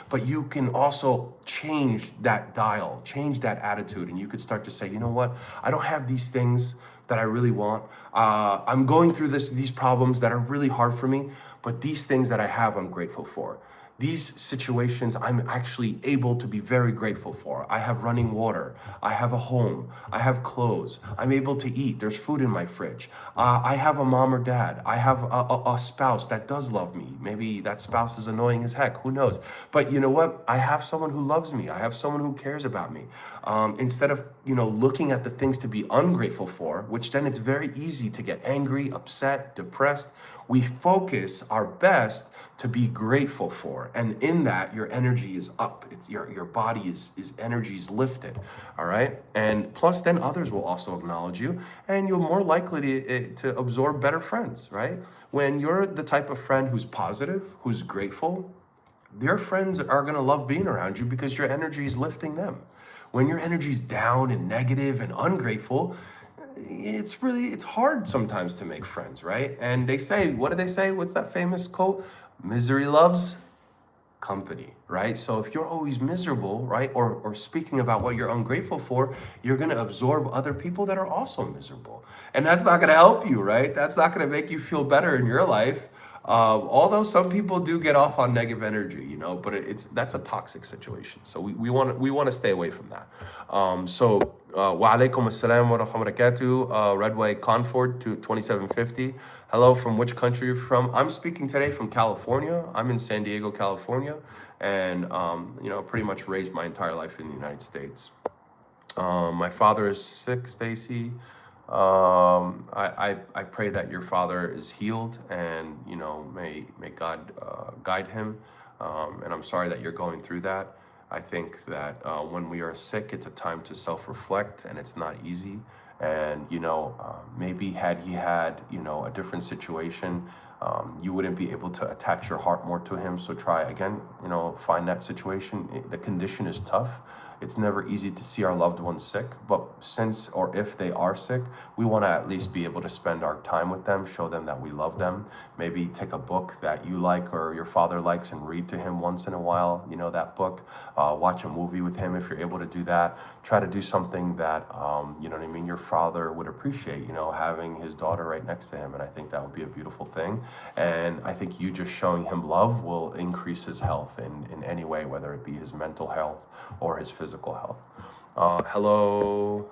but you can also change that dial, change that attitude, and you could start to say, you know what? I don't have these things that I really want. I'm going through these problems that are really hard for me, but these things that I have, I'm grateful for. These situations I'm actually able to be very grateful for. I have running water. I have a home. I have clothes. I'm able to eat. There's food in my fridge. I have a mom or dad. I have a spouse that does love me. Maybe that spouse is annoying as heck. Who knows? But you know what? I have someone who loves me. I have someone who cares about me. Instead of, looking at the things to be ungrateful for, which then it's very easy to get angry, upset, depressed, we focus our best to be grateful for. And in that, your energy is up. It's your body is energy is lifted. All right. And plus then others will also acknowledge you, and you're more likely to absorb better friends, right? When you're the type of friend who's positive, who's grateful, your friends are going to love being around you because your energy is lifting them. When your energy's down and negative and ungrateful, it's hard sometimes to make friends, right? And they say, what do they say? What's that famous quote? Misery loves company, right? So if you're always miserable, right, or speaking about what you're ungrateful for, you're going to absorb other people that are also miserable. And that's not going to help you, right? That's not going to make you feel better in your life. Although some people do get off on negative energy, but that's a toxic situation. So we want to stay away from that. Wa alaikum assalam wa rahmatullahi wa barakatuh. Redway Conford to 2750. Hello, from which country you're from? I'm speaking today from California. I'm in San Diego, California, and pretty much raised my entire life in the United States. My father is sick, Stacy. I pray that your father is healed, and may God guide him. And I'm sorry that you're going through that. I think that when we are sick, it's a time to self-reflect, and it's not easy. And maybe had he had a different situation, you wouldn't be able to attach your heart more to him. So try again, find that situation. The condition is tough. It's never easy to see our loved ones sick, but since or if they are sick, we want to at least be able to spend our time with them, show them that we love them. Maybe take a book that you like or your father likes and read to him once in a while, that book. Watch a movie with him if you're able to do that. Try to do something that, your father would appreciate, having his daughter right next to him. And I think that would be a beautiful thing. And I think you just showing him love will increase his health in any way, whether it be his mental health or his physical health. Hello,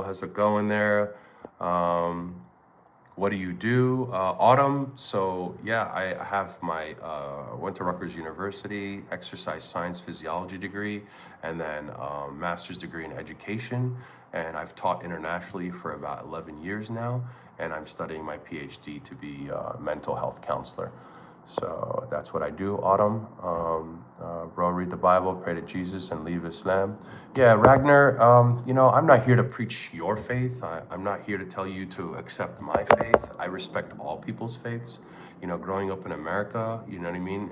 how's it going there? What do you do? Autumn, so yeah, I have my, went to Rutgers University, exercise science physiology degree, and then master's degree in education. And I've taught internationally for about 11 years now, and I'm studying my PhD to be a mental health counselor. So that's what I do, Autumn. Bro, read the Bible, pray to Jesus, and leave Islam. Yeah, Ragnar, I'm not here to preach your faith. I'm not here to tell you to accept my faith. I respect all people's faiths. Growing up in America, you know what I mean?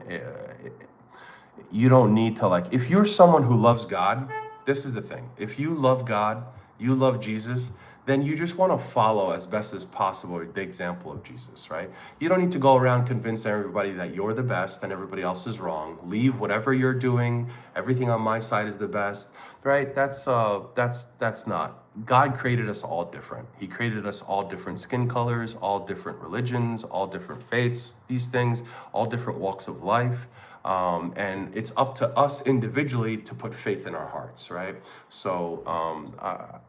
You don't need to, if you're someone who loves God, this is the thing. If you love God, you love Jesus, then you just want to follow as best as possible the example of Jesus, right? You don't need to go around convincing everybody that you're the best and everybody else is wrong. Leave whatever you're doing. Everything on my side is the best, right? That's not. God created us all different. He created us all different skin colors, all different religions, all different faiths, these things, all different walks of life. And it's up to us individually to put faith in our hearts, right? So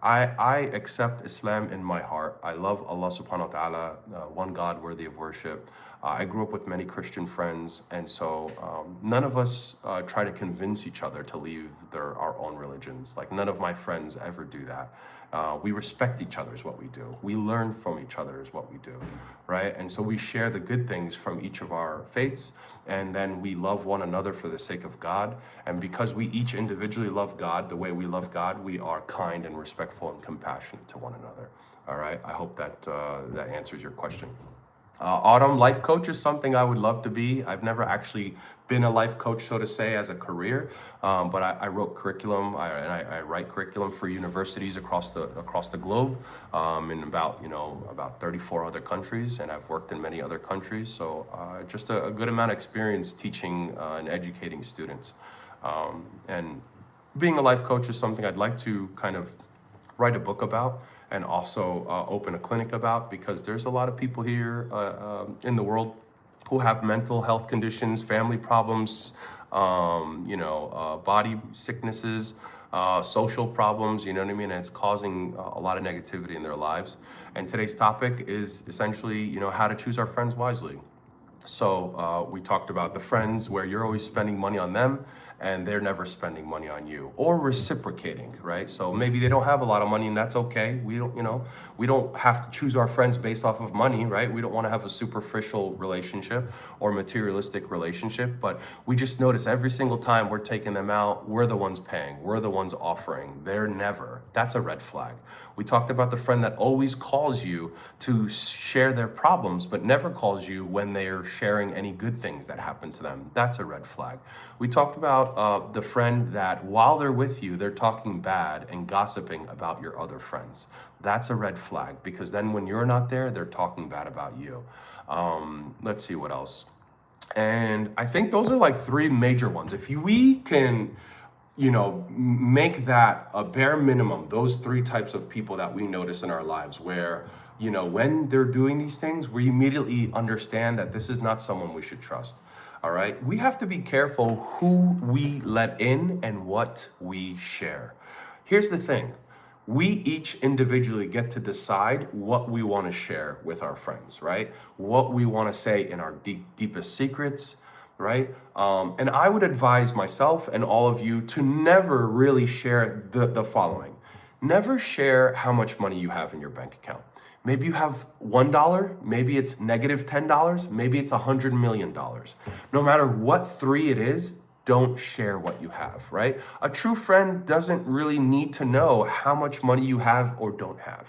I accept Islam in my heart. I love Allah subhanahu wa ta'ala, one God worthy of worship. I grew up with many Christian friends, and so none of us try to convince each other to leave our own religions. Like, none of my friends ever do that. We respect each other is what we do. We learn from each other is what we do, right? And so we share the good things from each of our faiths, and then we love one another for the sake of God. And because we each individually love God the way we love God, we are kind and respectful and compassionate to one another. All right, I hope that that answers your question. Autumn, life coach is something I would love to be. I've never actually been a life coach, so to say, as a career, but I wrote curriculum and I write curriculum for universities across the globe, in about 34 other countries, and I've worked in many other countries. So just a good amount of experience teaching and educating students. And being a life coach is something I'd like to kind of write a book about, and also open a clinic about, because there's a lot of people here in the world who have mental health conditions, family problems, body sicknesses, social problems, you know what I mean? And it's causing a lot of negativity in their lives. And today's topic is essentially, how to choose our friends wisely. So we talked about the friends where you're always spending money on them and they're never spending money on you, or reciprocating, right? So maybe they don't have a lot of money, and that's okay. We don't have to choose our friends based off of money, right? We don't want to have a superficial relationship or materialistic relationship, but we just notice every single time we're taking them out, we're the ones paying, we're the ones offering, they're never. That's a red flag. We talked about the friend that always calls you to share their problems, but never calls you when they're sharing any good things that happen to them. That's a red flag. We talked about the friend that while they're with you, they're talking bad and gossiping about your other friends. That's a red flag, because then when you're not there, they're talking bad about you. Let's see what else. And I think those are like three major ones. If we can make that a bare minimum, those three types of people that we notice in our lives, where, when they're doing these things, we immediately understand that this is not someone we should trust. All right. We have to be careful who we let in and what we share. Here's the thing. We each individually get to decide what we want to share with our friends, right? What we want to say in our deepest secrets, right? And I would advise myself and all of you to never really share the following. Never share how much money you have in your bank account. Maybe you have $1, maybe it's negative $10, maybe it's $100 million. No matter what three it is, don't share what you have, right? A true friend doesn't really need to know how much money you have or don't have.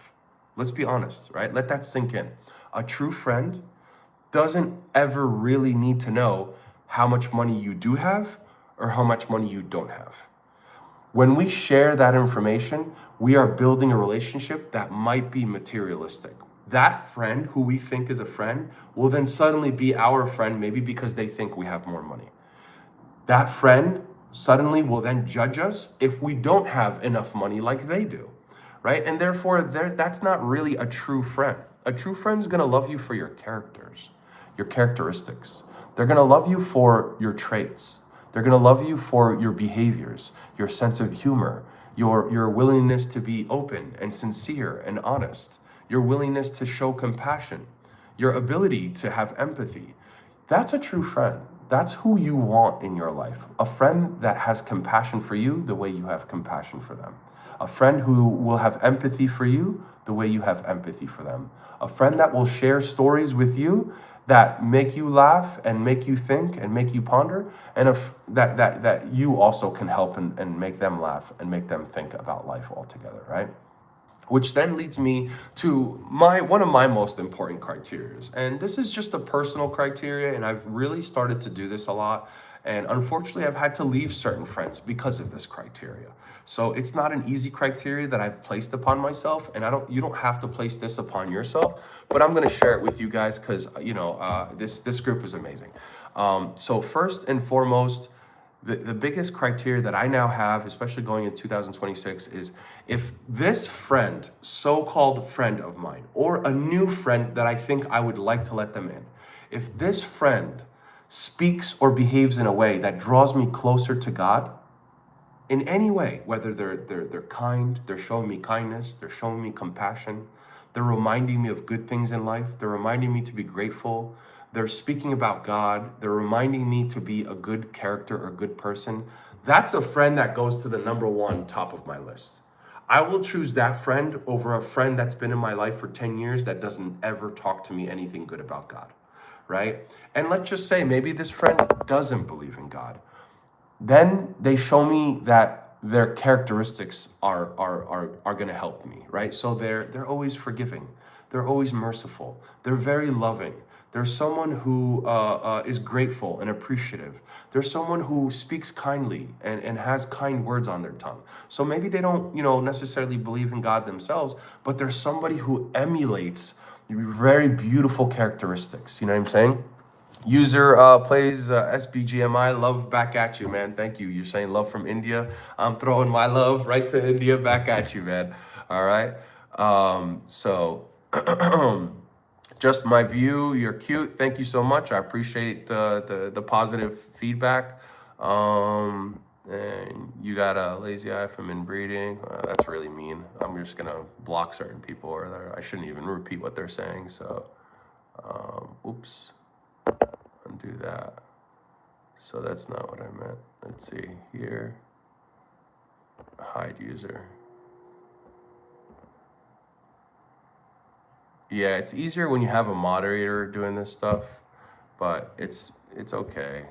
Let's be honest, right? Let that sink in. A true friend doesn't ever really need to know how much money you do have or how much money you don't have. When we share that information, we are building a relationship that might be materialistic. That friend who we think is a friend will then suddenly be our friend, maybe because they think we have more money. That friend suddenly will then judge us if we don't have enough money like they do, right? And therefore, that's not really a true friend. A true friend is gonna love you for your characters, your characteristics. They're gonna love you for your traits. They're gonna love you for your behaviors, your sense of humor, your willingness to be open and sincere and honest, your willingness to show compassion, your ability to have empathy. That's a true friend. That's who you want in your life. A friend that has compassion for you the way you have compassion for them. A friend who will have empathy for you the way you have empathy for them. A friend that will share stories with you that make you laugh and make you think and make you ponder, and that you also can help and make them laugh and make them think about life altogether, right? Which then leads me to one of my most important criteria. And this is just a personal criteria, and I've really started to do this a lot. And unfortunately, I've had to leave certain friends because of this criteria. So it's not an easy criteria that I've placed upon myself, and you don't have to place this upon yourself, but I'm gonna share it with you guys because this group is amazing. So first and foremost, the biggest criteria that I now have, especially going in 2026, is if this friend, so-called friend of mine, or a new friend that I think I would like to let them in, if this friend speaks or behaves in a way that draws me closer to God in any way, whether they're kind, they're showing me kindness, they're showing me compassion, they're reminding me of good things in life, they're reminding me to be grateful, they're speaking about God, they're reminding me to be a good character or a good person, that's a friend that goes to the number one top of my list. I will choose that friend over a friend that's been in my life for 10 years that doesn't ever talk to me anything good about God, right? And let's just say maybe this friend doesn't believe in God. Then they show me that their characteristics are going to help me, right? So they're always forgiving, they're always merciful, they're very loving. They're someone who is grateful and appreciative. They're someone who speaks kindly and has kind words on their tongue. So maybe they don't, necessarily believe in God themselves, but they're somebody who emulates very beautiful characteristics. You know what I'm saying? User plays SBGMI. Love back at you, man. Thank you. You're saying love from India. I'm throwing my love right to India back at you, man. All right. So just my view. You're cute. Thank you so much. I appreciate the positive feedback. And you got a lazy eye from inbreeding. That's really mean. I'm just gonna block certain people, or I shouldn't even repeat what they're saying. So, oops. Undo that. So that's not what I meant. Let's see here. Hide user. Yeah, it's easier when you have a moderator doing this stuff, but it's okay,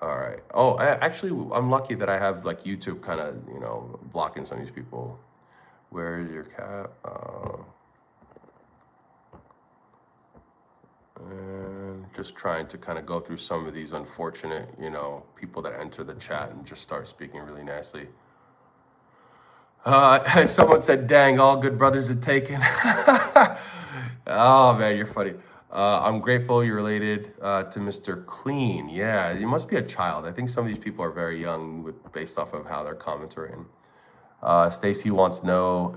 All right. Oh, actually, I'm lucky that I have like YouTube kind of, blocking some of these people. Where is your cat? And just trying to kind of go through some of these unfortunate, people that enter the chat and just start speaking really nicely. Someone said, dang, all good brothers are taken. Oh, man, you're funny. I'm grateful you're related to Mr. Clean. Yeah, you must be a child. I think some of these people are very young based off of how their comments are in. Stacy wants no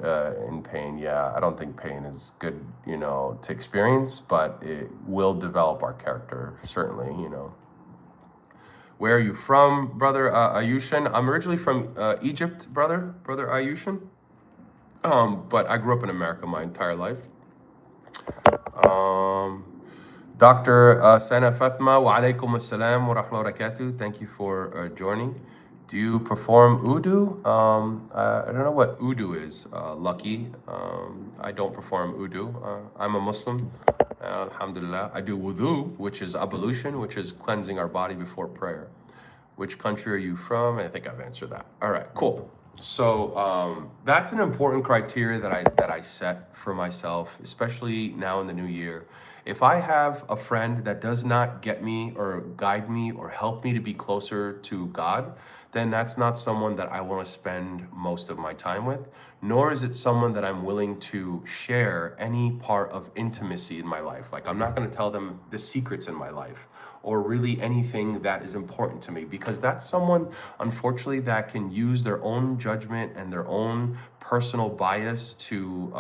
in pain. Yeah, I don't think pain is good, to experience, but it will develop our character, certainly, Where are you from, brother Ayushan? I'm originally from Egypt, brother Ayushan. But I grew up in America my entire life. Dr. Sana Fatma, wa alaikum assalam wa rahmatullahi wa barakatuh. Thank you for joining. Do you perform Udu? I don't know what Udu is, Lucky. I don't perform Udu. I'm a Muslim, alhamdulillah. I do wudu, which is ablution, which is cleansing our body before prayer. Which country are you from? I think I've answered that. All right, cool. So that's an important criteria that I set for myself, especially now in the new year. If I have a friend that does not get me or guide me or help me to be closer to God, then that's not someone that I want to spend most of my time with, nor is it someone that I'm willing to share any part of intimacy in my life. Like, I'm not going to tell them the secrets in my life or really anything that is important to me, because that's someone, unfortunately, that can use their own judgment and their own personal bias to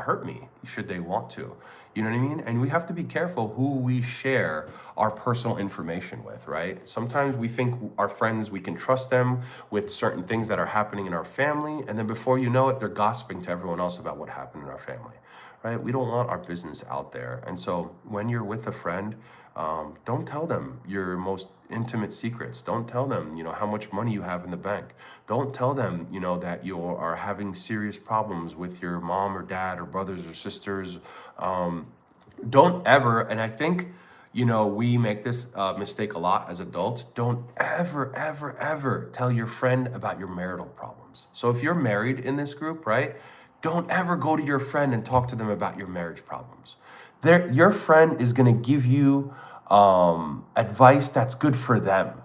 hurt me, should they want to. You know what I mean? And we have to be careful who we share our personal information with, right? Sometimes we think our friends, we can trust them with certain things that are happening in our family, and then before you know it, they're gossiping to everyone else about what happened in our family, right? We don't want our business out there. And so when you're with a friend, don't tell them your most intimate secrets. Don't tell them, how much money you have in the bank. Don't tell them, that you are having serious problems with your mom or dad or brothers or sisters. Don't ever, and I think, we make this mistake a lot as adults. Don't ever, ever, ever tell your friend about your marital problems. So if you're married in this group, right, don't ever go to your friend and talk to them about your marriage problems. Your friend is going to give you advice that's good for them.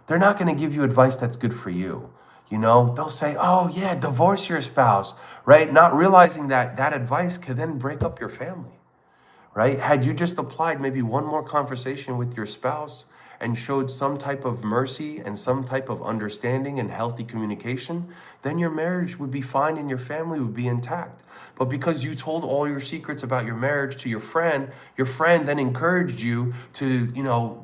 They're not going to give you advice that's good for you. They'll say, oh yeah, divorce your spouse, right? Not realizing that that advice could then break up your family, right? Had you just applied maybe one more conversation with your spouse and showed some type of mercy and some type of understanding and healthy communication, then your marriage would be fine and your family would be intact. But because you told all your secrets about your marriage to your friend then encouraged you to,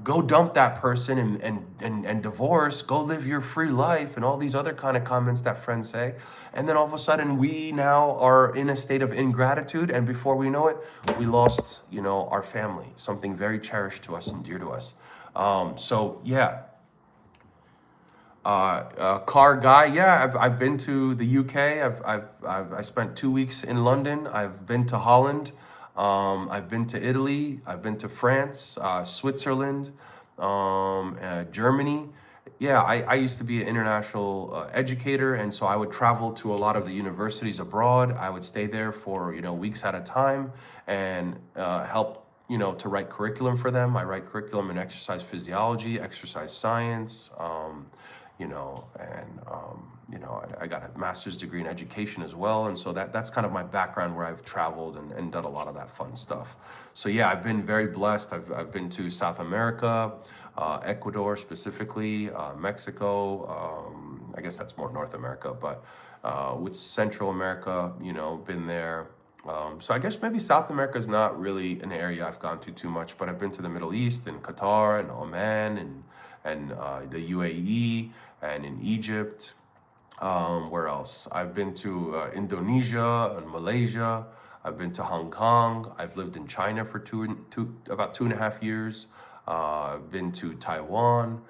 go dump that person and divorce, go live your free life, and all these other kind of comments that friends say. And then all of a sudden we now are in a state of ingratitude, and before we know it, we lost, our family, something very cherished to us and dear to us. So yeah, car guy. Yeah, I've been to the UK. I spent 2 weeks in London. I've been to Holland. I've been to Italy. I've been to France, Switzerland, Germany. Yeah, I used to be an international educator, and so I would travel to a lot of the universities abroad. I would stay there for weeks at a time and help to write curriculum for them. I write curriculum in exercise physiology, exercise science. I got a master's degree in education as well. And so that's kind of my background, where I've traveled and done a lot of that fun stuff. So yeah, I've been very blessed. I've been to South America, Ecuador specifically, Mexico. I guess that's more North America, but with Central America, been there. So I guess maybe South America is not really an area I've gone to too much, but I've been to the Middle East and Qatar and Oman and the UAE and in Egypt. Where else? I've been to Indonesia and Malaysia. I've been to Hong Kong. I've lived in China for about 2.5 years. I've been to Taiwan.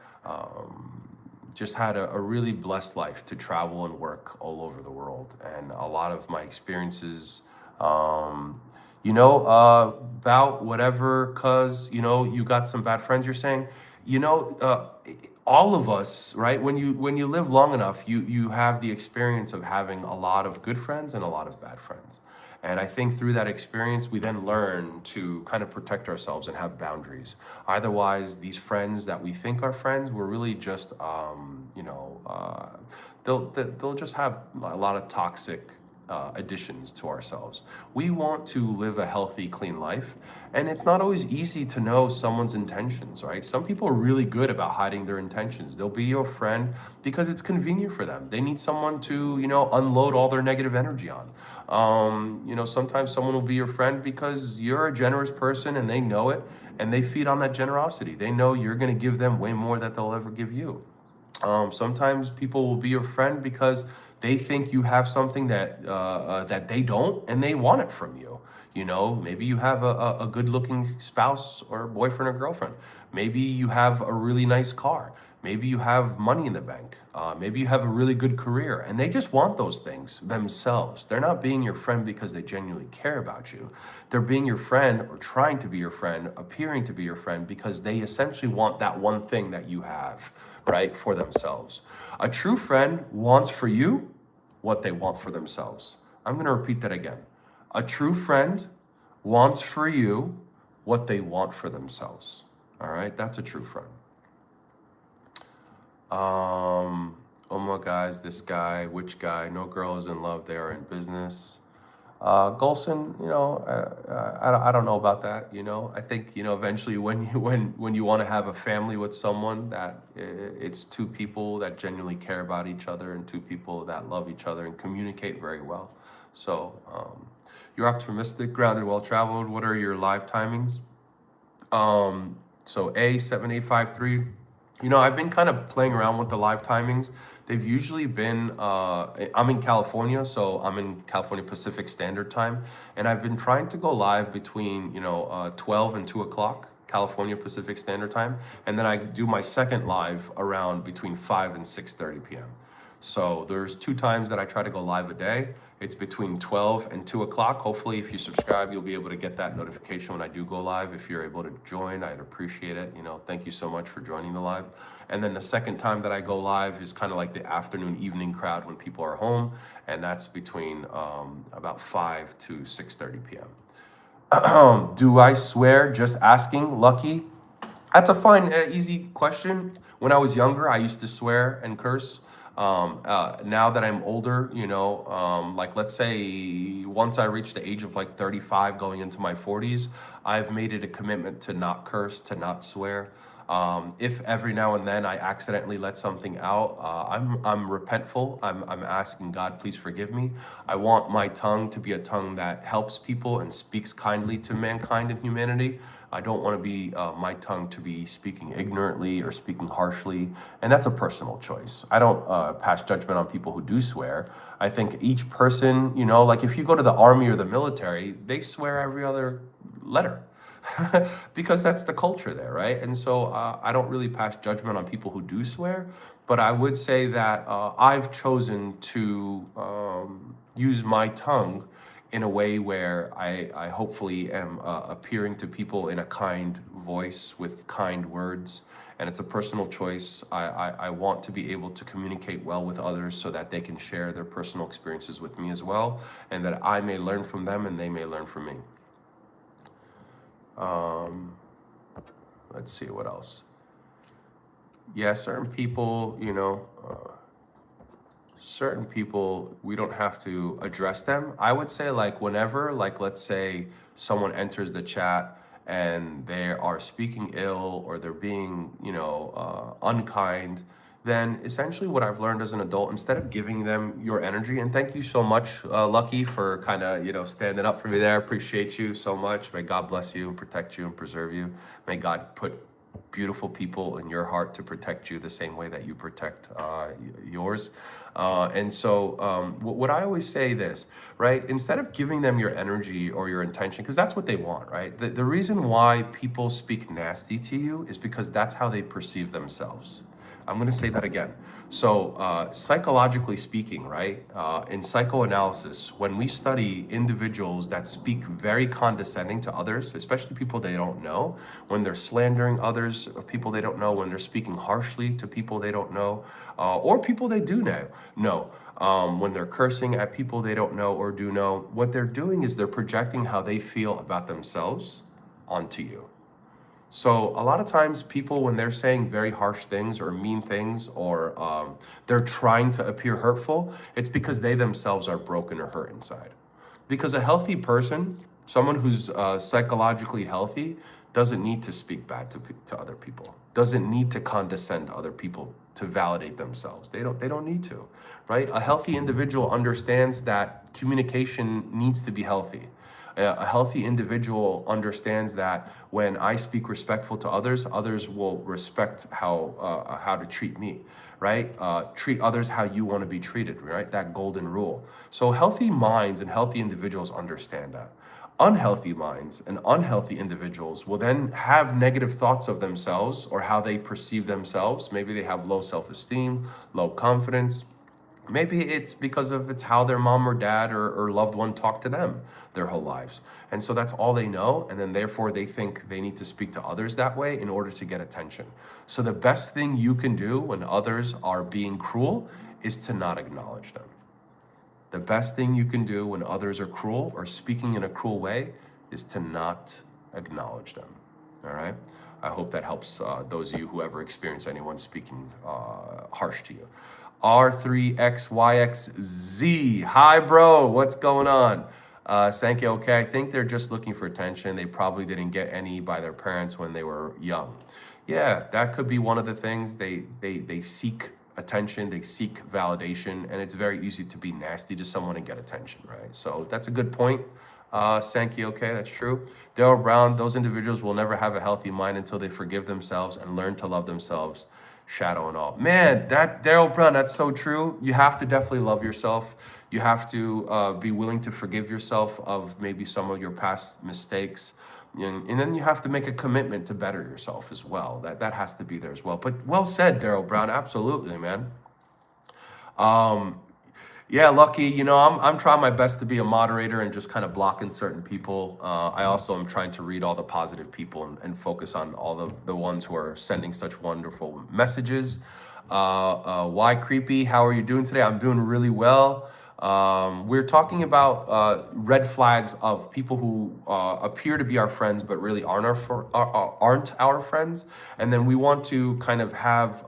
Just had a really blessed life to travel and work all over the world. And a lot of my experiences, about whatever, cause, you got some bad friends, you're saying, all of us, right? When you live long enough, you have the experience of having a lot of good friends and a lot of bad friends. And I think through that experience, we then learn to kind of protect ourselves and have boundaries. Otherwise, these friends that we think are friends were really just, they'll just have a lot of toxic additions to ourselves. We want to live a healthy, clean life, and it's not always easy to know someone's intentions, right? Some people are really good about hiding their intentions. They'll be your friend because it's convenient for them. They need someone to, unload all their negative energy on. Sometimes someone will be your friend because you're a generous person and they know it, and they feed on that generosity. They know you're going to give them way more than they'll ever give you. Sometimes people will be your friend because they think you have something that they don't, and they want it from you. Maybe you have a good-looking spouse or boyfriend or girlfriend. Maybe you have a really nice car. Maybe you have money in the bank. Maybe you have a really good career, and they just want those things themselves. They're not being your friend because they genuinely care about you. They're being your friend, or trying to be your friend, appearing to be your friend, because they essentially want that one thing that you have, right, for themselves. A true friend wants for you what they want for themselves. I'm going to repeat that again. A true friend wants for you what they want for themselves. All right, that's a true friend. Guys, this guy, which guy? No girl is in love, they are in business. Golson, I don't know about that. I think eventually when you want to have a family with someone, that it's two people that genuinely care about each other and two people that love each other and communicate very well. So you're optimistic, grounded, well traveled. What are your live timings? So A7853. I've been kind of playing around with the live timings. They've usually been, I'm in California, so I'm in California Pacific Standard Time. And I've been trying to go live between, 12 and 2 o'clock, California Pacific Standard Time. And then I do my second live around between 5 and 6:30 p.m. So there's 2 times that I try to go live a day. It's between 12 and 2 o'clock. Hopefully, if you subscribe, you'll be able to get that notification when I do go live. If you're able to join, I'd appreciate it. Thank you so much for joining the live. And then the second time that I go live is kind of like the afternoon, evening crowd when people are home. And that's between about 5 to 6:30 p.m. Do I swear? Just asking. Lucky. That's a fine, easy question. When I was younger, I used to swear and curse. Now that I'm older, let's say once I reach the age of 35 going into my 40s, I've made it a commitment to not curse, to not swear. If every now and then I accidentally let something out, I'm repentful. I'm asking God, please forgive me. I want my tongue to be a tongue that helps people and speaks kindly to mankind and humanity. I don't want to be my tongue to be speaking ignorantly or speaking harshly, and that's a personal choice. I don't pass judgment on people who do swear. I think each person, like if you go to the army or the military, they swear every other letter. Because that's the culture there, right? And so I don't really pass judgment on people who do swear, but I would say that I've chosen to use my tongue in a way where I hopefully am appearing to people in a kind voice with kind words. And it's a personal choice. I want to be able to communicate well with others so that they can share their personal experiences with me as well, and that I may learn from them and they may learn from me. Let's see what else. Yeah, certain people, certain people, we don't have to address them. I would say like whenever, like let's say someone enters the chat and they are speaking ill or they're being, unkind, then essentially what I've learned as an adult, instead of giving them your energy, and thank you so much, Lucky, for kind of, standing up for me there. Appreciate you so much. May God bless you and protect you and preserve you. May God put beautiful people in your heart to protect you the same way that you protect yours. And so what I always say this, right? Instead of giving them your energy or your intention, because that's what they want, right? The reason why people speak nasty to you is because that's how they perceive themselves. I'm going to say that again. So psychologically speaking, right, in psychoanalysis, when we study individuals that speak very condescending to others, especially people they don't know, when they're slandering others, people they don't know, when they're speaking harshly to people they don't know, or people they do know, when they're cursing at people they don't know or do know, what they're doing is they're projecting how they feel about themselves onto you. So a lot of times people, when they're saying very harsh things or mean things, or they're trying to appear hurtful, it's because they themselves are broken or hurt inside. Because a healthy person, someone who's psychologically healthy, doesn't need to speak bad to other people, doesn't need to condescend to other people to validate themselves. They don't need to, right? A healthy individual understands that communication needs to be healthy. A healthy individual understands that when I speak respectful to others, others will respect how to treat me, right? Treat others how you want to be treated, right? That golden rule. So healthy minds and healthy individuals understand that. Unhealthy minds and unhealthy individuals will then have negative thoughts of themselves or how they perceive themselves. Maybe they have low self-esteem, low confidence. Maybe it's because of it's how their mom or dad or loved one talked to them their whole lives. And so that's all they know. And then therefore they think they need to speak to others that way in order to get attention. So the best thing you can do when others are being cruel is to not acknowledge them. The best thing you can do when others are cruel or speaking in a cruel way is to not acknowledge them. All right? I hope that helps those of you who ever experience anyone speaking harsh to you. R3XYXZ. Hi, bro. What's going on? Sanke, okay. I think they're just looking for attention. They probably didn't get any by their parents when they were young. Yeah, that could be one of the things. They seek attention. They seek validation. And it's very easy to be nasty to someone and get attention, right? So that's a good point. Sankey, okay, that's true. Daryl Brown, those individuals will never have a healthy mind until they forgive themselves and learn to love themselves. Shadow and all. Man, that Daryl Brown, that's so true. You have to definitely love yourself. You have to be willing to forgive yourself of maybe some of your past mistakes. And then you have to make a commitment to better yourself as well. That has to be there as well. But well said, Daryl Brown. Absolutely, man. Yeah, Lucky, I'm trying my best to be a moderator and just kind of blocking certain people. I also am trying to read all the positive people and focus on all the ones who are sending such wonderful messages. Why Creepy? How are you doing today? I'm doing really well. We're talking about red flags of people who appear to be our friends but really aren't our friends, and then we want to kind of have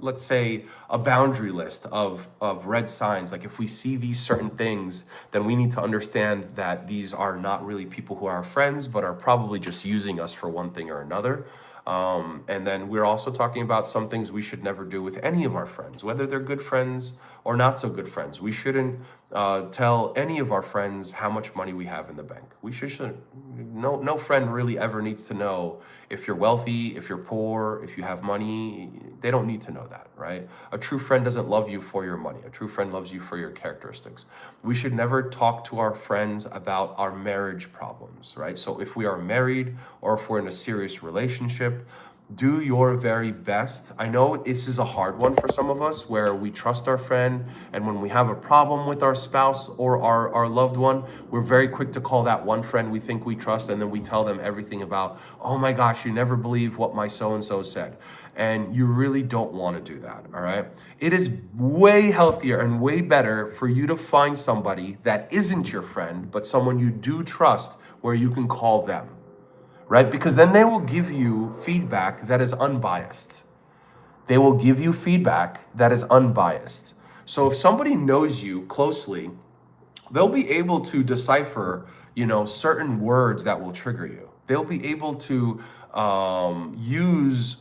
let's say a boundary list of red signs. Like if we see these certain things, then we need to understand that these are not really people who are our friends but are probably just using us for one thing or another. And then we're also talking about some things we should never do with any of our friends, whether they're good friends or not so good friends. We shouldn't tell any of our friends how much money we have in the bank. We shouldn't. No friend really ever needs to know if you're wealthy, if you're poor, if you have money. They don't need to know that, right? A true friend doesn't love you for your money. A true friend loves you for your characteristics. We should never talk to our friends about our marriage problems, right? So if we are married or if we're in a serious relationship, do your very best. I know this is a hard one for some of us where we trust our friend, and when we have a problem with our spouse or our loved one, we're very quick to call that one friend we think we trust, and then we tell them everything about, oh my gosh, you never believe what my so-and-so said. And you really don't want to do that, all right? It is way healthier and way better for you to find somebody that isn't your friend, but someone you do trust where you can call them, right? Because then they will give you feedback that is unbiased. They will give you feedback that is unbiased. So if somebody knows you closely, they'll be able to decipher, certain words that will trigger you. They'll be able to use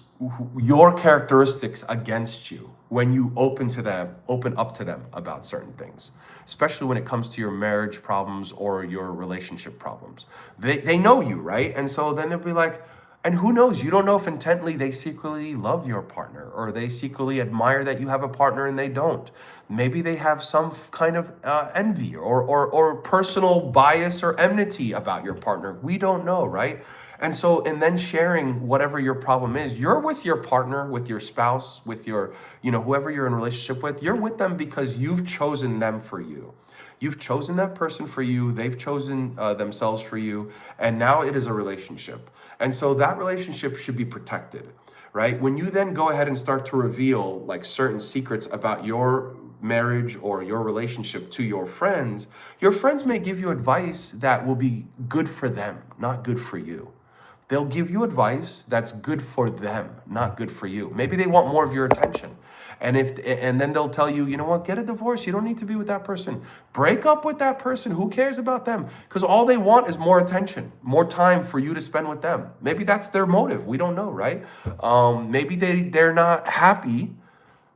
your characteristics against you when you open up to them about certain things, especially when it comes to your marriage problems or your relationship problems. They know you, right? And so then they'll be like, and who knows, you don't know if intently they secretly love your partner or they secretly admire that you have a partner and they don't. Maybe they have some kind of envy or personal bias or enmity about your partner. We don't know, right? And then sharing whatever your problem is, you're with your partner, with your spouse, with your, whoever you're in a relationship with, you're with them because you've chosen them for you. You've chosen that person for you. They've chosen themselves for you. And now it is a relationship. And so that relationship should be protected, right? When you then go ahead and start to reveal like certain secrets about your marriage or your relationship to your friends may give you advice that will be good for them, not good for you. They'll give you advice that's good for them, not good for you. Maybe they want more of your attention. And then they'll tell you, you know what, get a divorce. You don't need to be with that person. Break up with that person. Who cares about them? Because all they want is more attention, more time for you to spend with them. Maybe that's their motive. We don't know, right? Maybe they're not happy,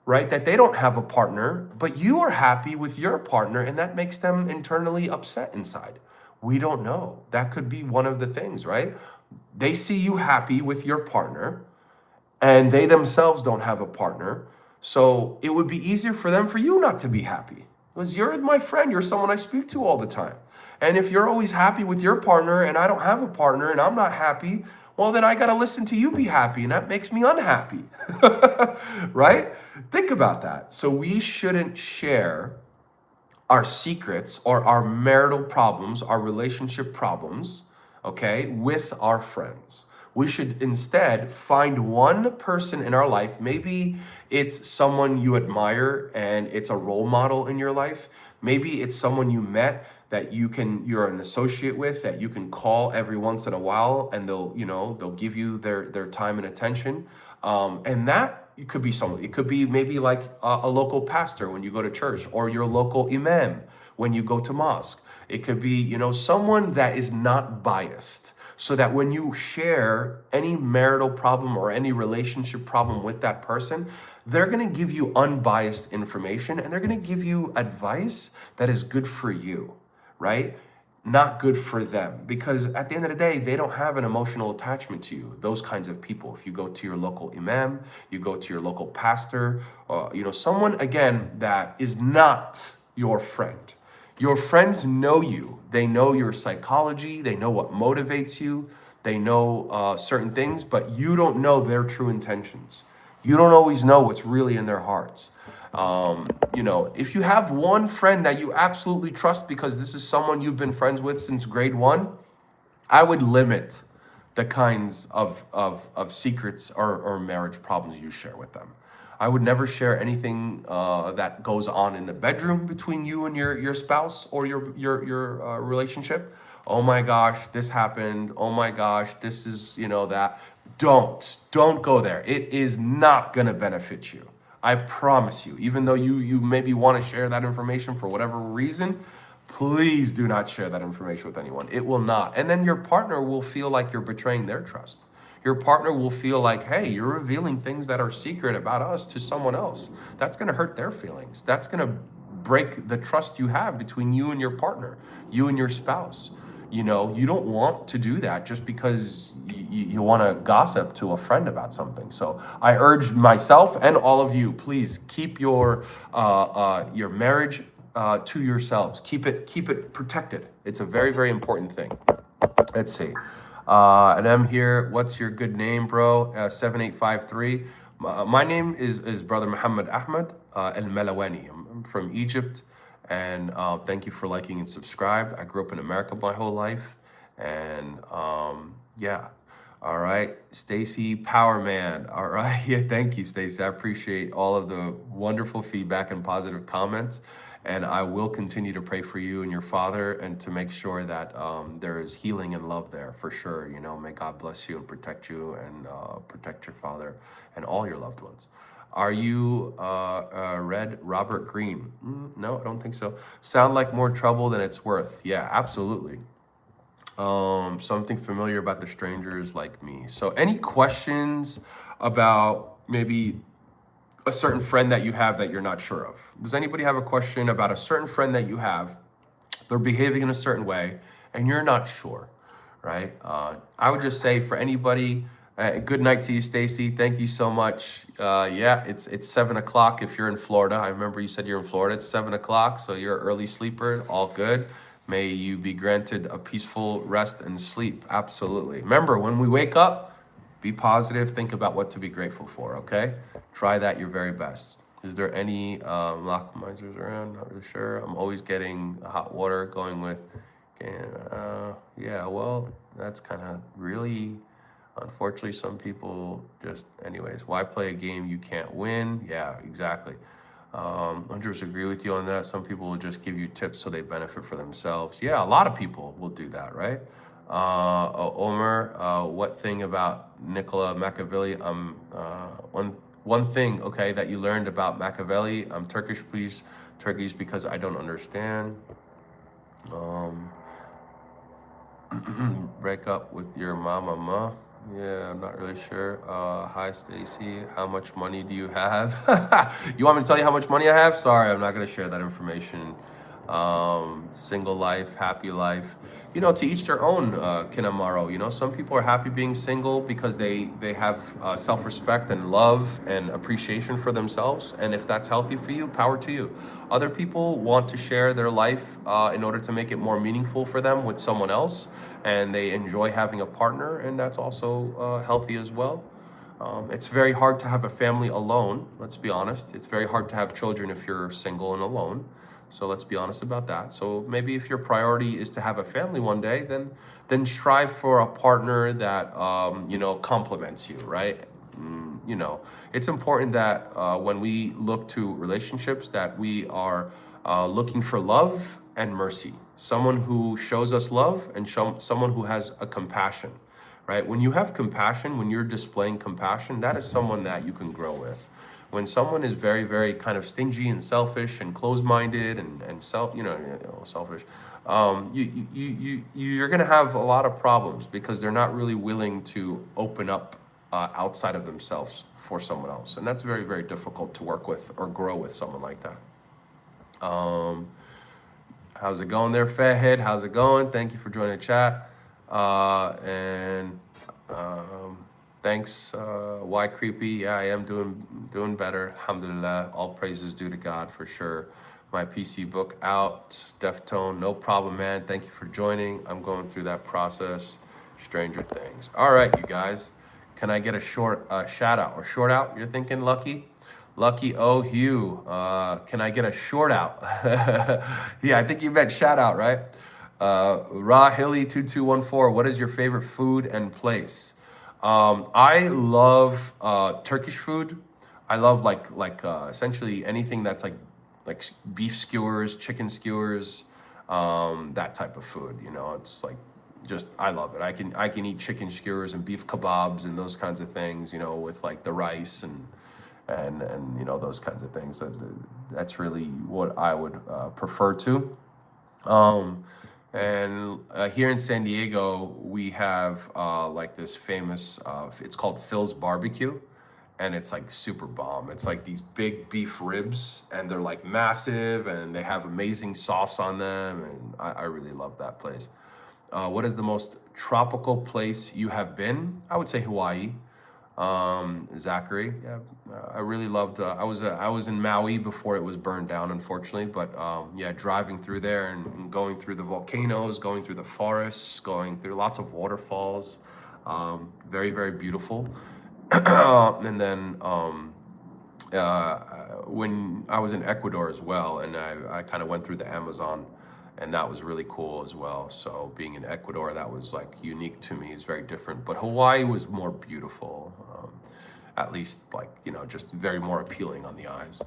right, that they don't have a partner, but you are happy with your partner, and that makes them internally upset inside. We don't know. That could be one of the things, right? They see you happy with your partner, and they themselves don't have a partner. So it would be easier for them for you not to be happy. Because you're my friend, you're someone I speak to all the time. And if you're always happy with your partner and I don't have a partner and I'm not happy, well, then I got to listen to you be happy, and that makes me unhappy. Right? Think about that. So we shouldn't share our secrets or our marital problems, our relationship problems, okay, with our friends. We should instead find one person in our life. Maybe it's someone you admire and it's a role model in your life. Maybe it's someone you met that you're an associate with that you can call every once in a while, and they'll give you their time and attention. And that it could be someone. It could be maybe like a local pastor when you go to church, or your local imam when you go to mosque. It could be, someone that is not biased, so that when you share any marital problem or any relationship problem with that person, they're going to give you unbiased information, and they're going to give you advice that is good for you, right? Not good for them, because at the end of the day, they don't have an emotional attachment to you. Those kinds of people, if you go to your local imam, you go to your local pastor, someone, again, that is not your friend. Your friends know you. They know your psychology. They know what motivates you. They know certain things, but you don't know their true intentions. You don't always know what's really in their hearts. If you have one friend that you absolutely trust because this is someone you've been friends with since grade 1, I would limit the kinds of secrets or marriage problems you share with them. I would never share anything that goes on in the bedroom between you and your spouse or your relationship. Oh my gosh, this happened. Oh my gosh, this is, that. Don't go there. It is not gonna benefit you. I promise you. Even though you maybe want to share that information for whatever reason, please do not share that information with anyone. It will not. And then your partner will feel like you're betraying their trust. Your partner will feel like, hey, you're revealing things that are secret about us to someone else. That's going to hurt their feelings. That's going to break the trust you have between you and your partner, you and your spouse. You know, you don't want to do that just because you want to gossip to a friend about something. So I urge myself and all of you, please keep your marriage to yourselves. Keep it protected. It's a very, very important thing. Let's see. And I'm here. What's your good name, bro? 7853. My name is Brother Muhammad Ahmed El Melawani. I'm from Egypt. And thank you for liking and subscribed. I grew up in America my whole life. And yeah. All right. Stacy Powerman. All right. Yeah, thank you, Stacy. I appreciate all of the wonderful feedback and positive comments. And I will continue to pray for you and your father and to make sure that there is healing and love there for sure. You know, may God bless you and protect you and protect your father and all your loved ones. Are you Red Robert Green? No, I don't think so. Sound like more trouble than it's worth. Yeah, absolutely. Something familiar about the strangers like me. So any questions about maybe a certain friend that you have that you're not sure of? Does anybody have a question about a certain friend that you have? They're behaving in a certain way and you're not sure, right? I would just say for anybody, good night to you, Stacy. Thank you so much. Yeah, it's 7 o'clock if you're in Florida. I remember you said you're in Florida. It's 7 o'clock, so you're an early sleeper. All good. May you be granted a peaceful rest and sleep. Absolutely. Remember, when we wake up, be positive. Think about what to be grateful for, okay? Try that your very best. Is there any lock misers around? Not really sure. I'm always getting hot water going with. Yeah, well, that's kind of really, unfortunately, some people just, anyways, why play a game you can't win? Yeah, exactly. 100% agree with you on that. Some people will just give you tips so they benefit for themselves. Yeah, a lot of people will do that, right? Omer, what thing about Nicola Machiavelli? One thing, okay, that you learned about Machiavelli. I'm Turkish, please. Turkish because I don't understand. Break up with your mama. Yeah, I'm not really sure. Hi, Stacy. How much money do you have? You want me to tell you how much money I have? Sorry, I'm not going to share that information. Single life, happy life. You know, to each their own, Kinamaro. You know, some people are happy being single because they have self-respect and love and appreciation for themselves. And if that's healthy for you, power to you. Other people want to share their life in order to make it more meaningful for them with someone else. And they enjoy having a partner, and that's also healthy as well. It's very hard to have a family alone, let's be honest. It's very hard to have children if you're single and alone. So let's be honest about that. So maybe if your priority is to have a family one day, then strive for a partner that you know, complements you, right? You know, it's important that when we look to relationships that we are looking for love and mercy. Someone who shows us love and someone who has a compassion, right? When you have compassion, when you're displaying compassion, that is someone that you can grow with. When someone is very, very kind of stingy and selfish and closed-minded and selfish, you're going to have a lot of problems because they're not really willing to open up outside of themselves for someone else. And that's very, very difficult to work with or grow with someone like that. How's it going there, Fathead? How's it going? Thank you for joining the chat. Thanks, Why Creepy? Yeah, I am doing better. Alhamdulillah. All praises due to God for sure. My PC book out. Deftone, no problem, man. Thank you for joining. I'm going through that process. Stranger Things. All right, you guys. Can I get a short shout out or short out? You're thinking, Lucky? Lucky O Hugh. Can I get a short out? Yeah, I think you meant shout out, right? Rahili2214. What is your favorite food and place? I love Turkish food. I love like essentially anything that's like beef skewers, chicken skewers, that type of food. You know, it's like just I love it. I can eat chicken skewers and beef kebabs and those kinds of things. You know, with like the rice and you know, those kinds of things. That's really what I would prefer to. And here in San Diego, we have like this famous, it's called Phil's Barbecue. And it's like super bomb. It's like these big beef ribs, and they're like massive, and they have amazing sauce on them. And I really love that place. What is the most tropical place you have been? I would say Hawaii. Zachary, yeah, I really loved. I was in Maui before it was burned down, unfortunately. But yeah, driving through there and going through the volcanoes, going through the forests, going through lots of waterfalls, very very beautiful. And then when I was in Ecuador as well, and I kind of went through the Amazon, and that was really cool as well. So being in Ecuador, that was like unique to me. It's very different, but Hawaii was more beautiful, at least like, you know, just very more appealing on the eyes.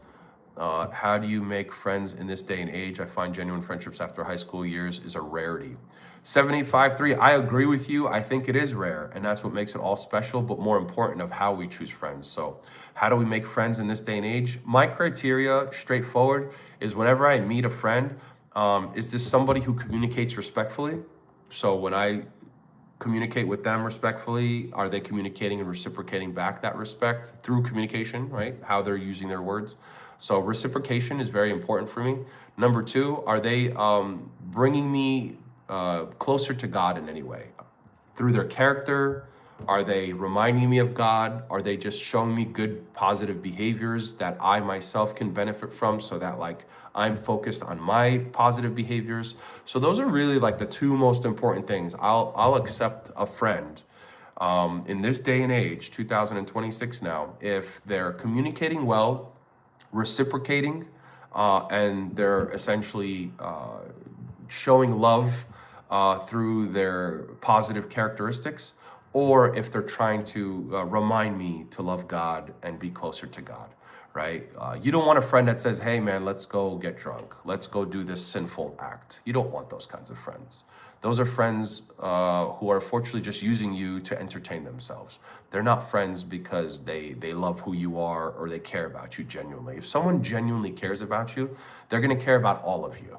How do you make friends in this day and age? I find genuine friendships after high school years is a rarity. 785.3, I agree with you. I think it is rare, and that's what makes it all special, but more important of how we choose friends. So how do we make friends in this day and age? My criteria, straightforward, is whenever I meet a friend, is this somebody who communicates respectfully? So when I communicate with them respectfully, are they communicating and reciprocating back that respect through communication, right? How they're using their words. So reciprocation is very important for me. Number two, are they bringing me closer to God in any way? Through their character? Are they reminding me of God? Are they just showing me good positive behaviors that I myself can benefit from, so that like I'm focused on my positive behaviors? So those are really like the two most important things. I'll accept a friend in this day and age, 2026 now, if they're communicating well, reciprocating, and they're essentially showing love through their positive characteristics, or if they're trying to remind me to love God and be closer to God, right? You don't want a friend that says, hey man, let's go get drunk. Let's go do this sinful act. You don't want those kinds of friends. Those are friends who are fortunately just using you to entertain themselves. They're not friends because they love who you are or they care about you genuinely. If someone genuinely cares about you, they're gonna care about all of you.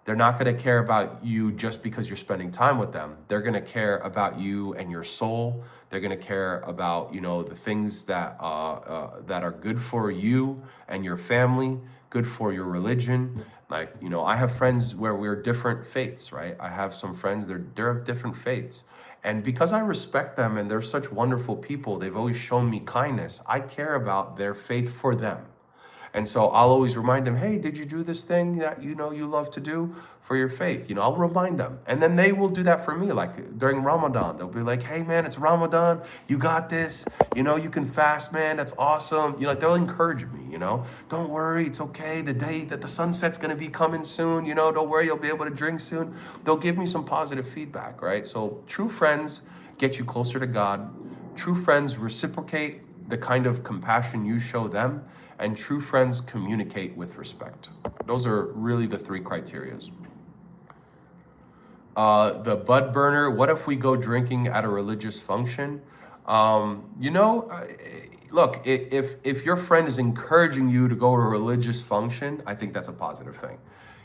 They're not going to care about you just because you're spending time with them. They're going to care about you and your soul. They're going to care about, you know, the things that that are good for you and your family, good for your religion. Like, you know, I have friends where we're different faiths, right? I have some friends, they're of different faiths. And because I respect them and they're such wonderful people, they've always shown me kindness. I care about their faith for them. And so I'll always remind them, hey, did you do this thing that you know you love to do for your faith? You know, I'll remind them. And then they will do that for me. Like during Ramadan, they'll be like, hey man, it's Ramadan. You got this. You know, you can fast, man. That's awesome. You know, they'll encourage me, you know. Don't worry, it's okay. The day that the sunset's gonna be coming soon, you know, don't worry, you'll be able to drink soon. They'll give me some positive feedback, right? So true friends get you closer to God. True friends reciprocate the kind of compassion you show them, and true friends communicate with respect. Those are really the three criterias. The bud burner, what if we go drinking at a religious function? You know, look, if your friend is encouraging you to go to a religious function, I think that's a positive thing.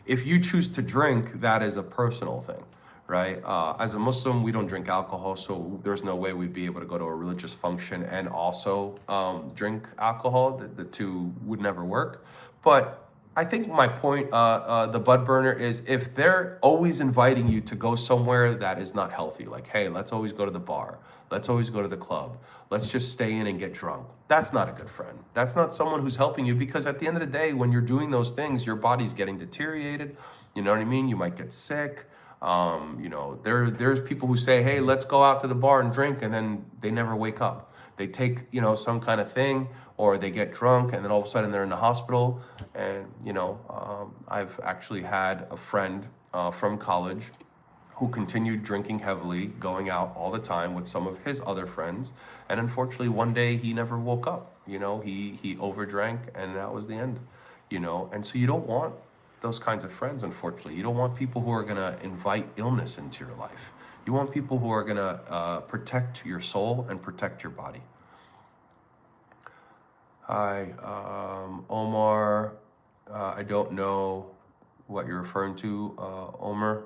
If you choose to drink, that is a personal thing, right? As a Muslim, we don't drink alcohol, so there's no way we'd be able to go to a religious function and also drink alcohol. The two would never work. But I think my point, the bud burner, is if they're always inviting you to go somewhere that is not healthy, like, hey, let's always go to the bar, let's always go to the club, let's just stay in and get drunk. That's not a good friend. That's not someone who's helping you, because at the end of the day, when you're doing those things, your body's getting deteriorated. You know what I mean? You might get sick. You know, there's people who say, hey, let's go out to the bar and drink, and then they never wake up. They take, you know, some kind of thing, or they get drunk, and then all of a sudden they're in the hospital. And, you know, I've actually had a friend from college who continued drinking heavily, going out all the time with some of his other friends. And unfortunately, one day he never woke up. You know, he overdrank, and that was the end, you know. And so you don't want those kinds of friends, unfortunately. You don't want people who are going to invite illness into your life. You want people who are going to protect your soul and protect your body. Hi, Omar. I don't know what you're referring to, Omar.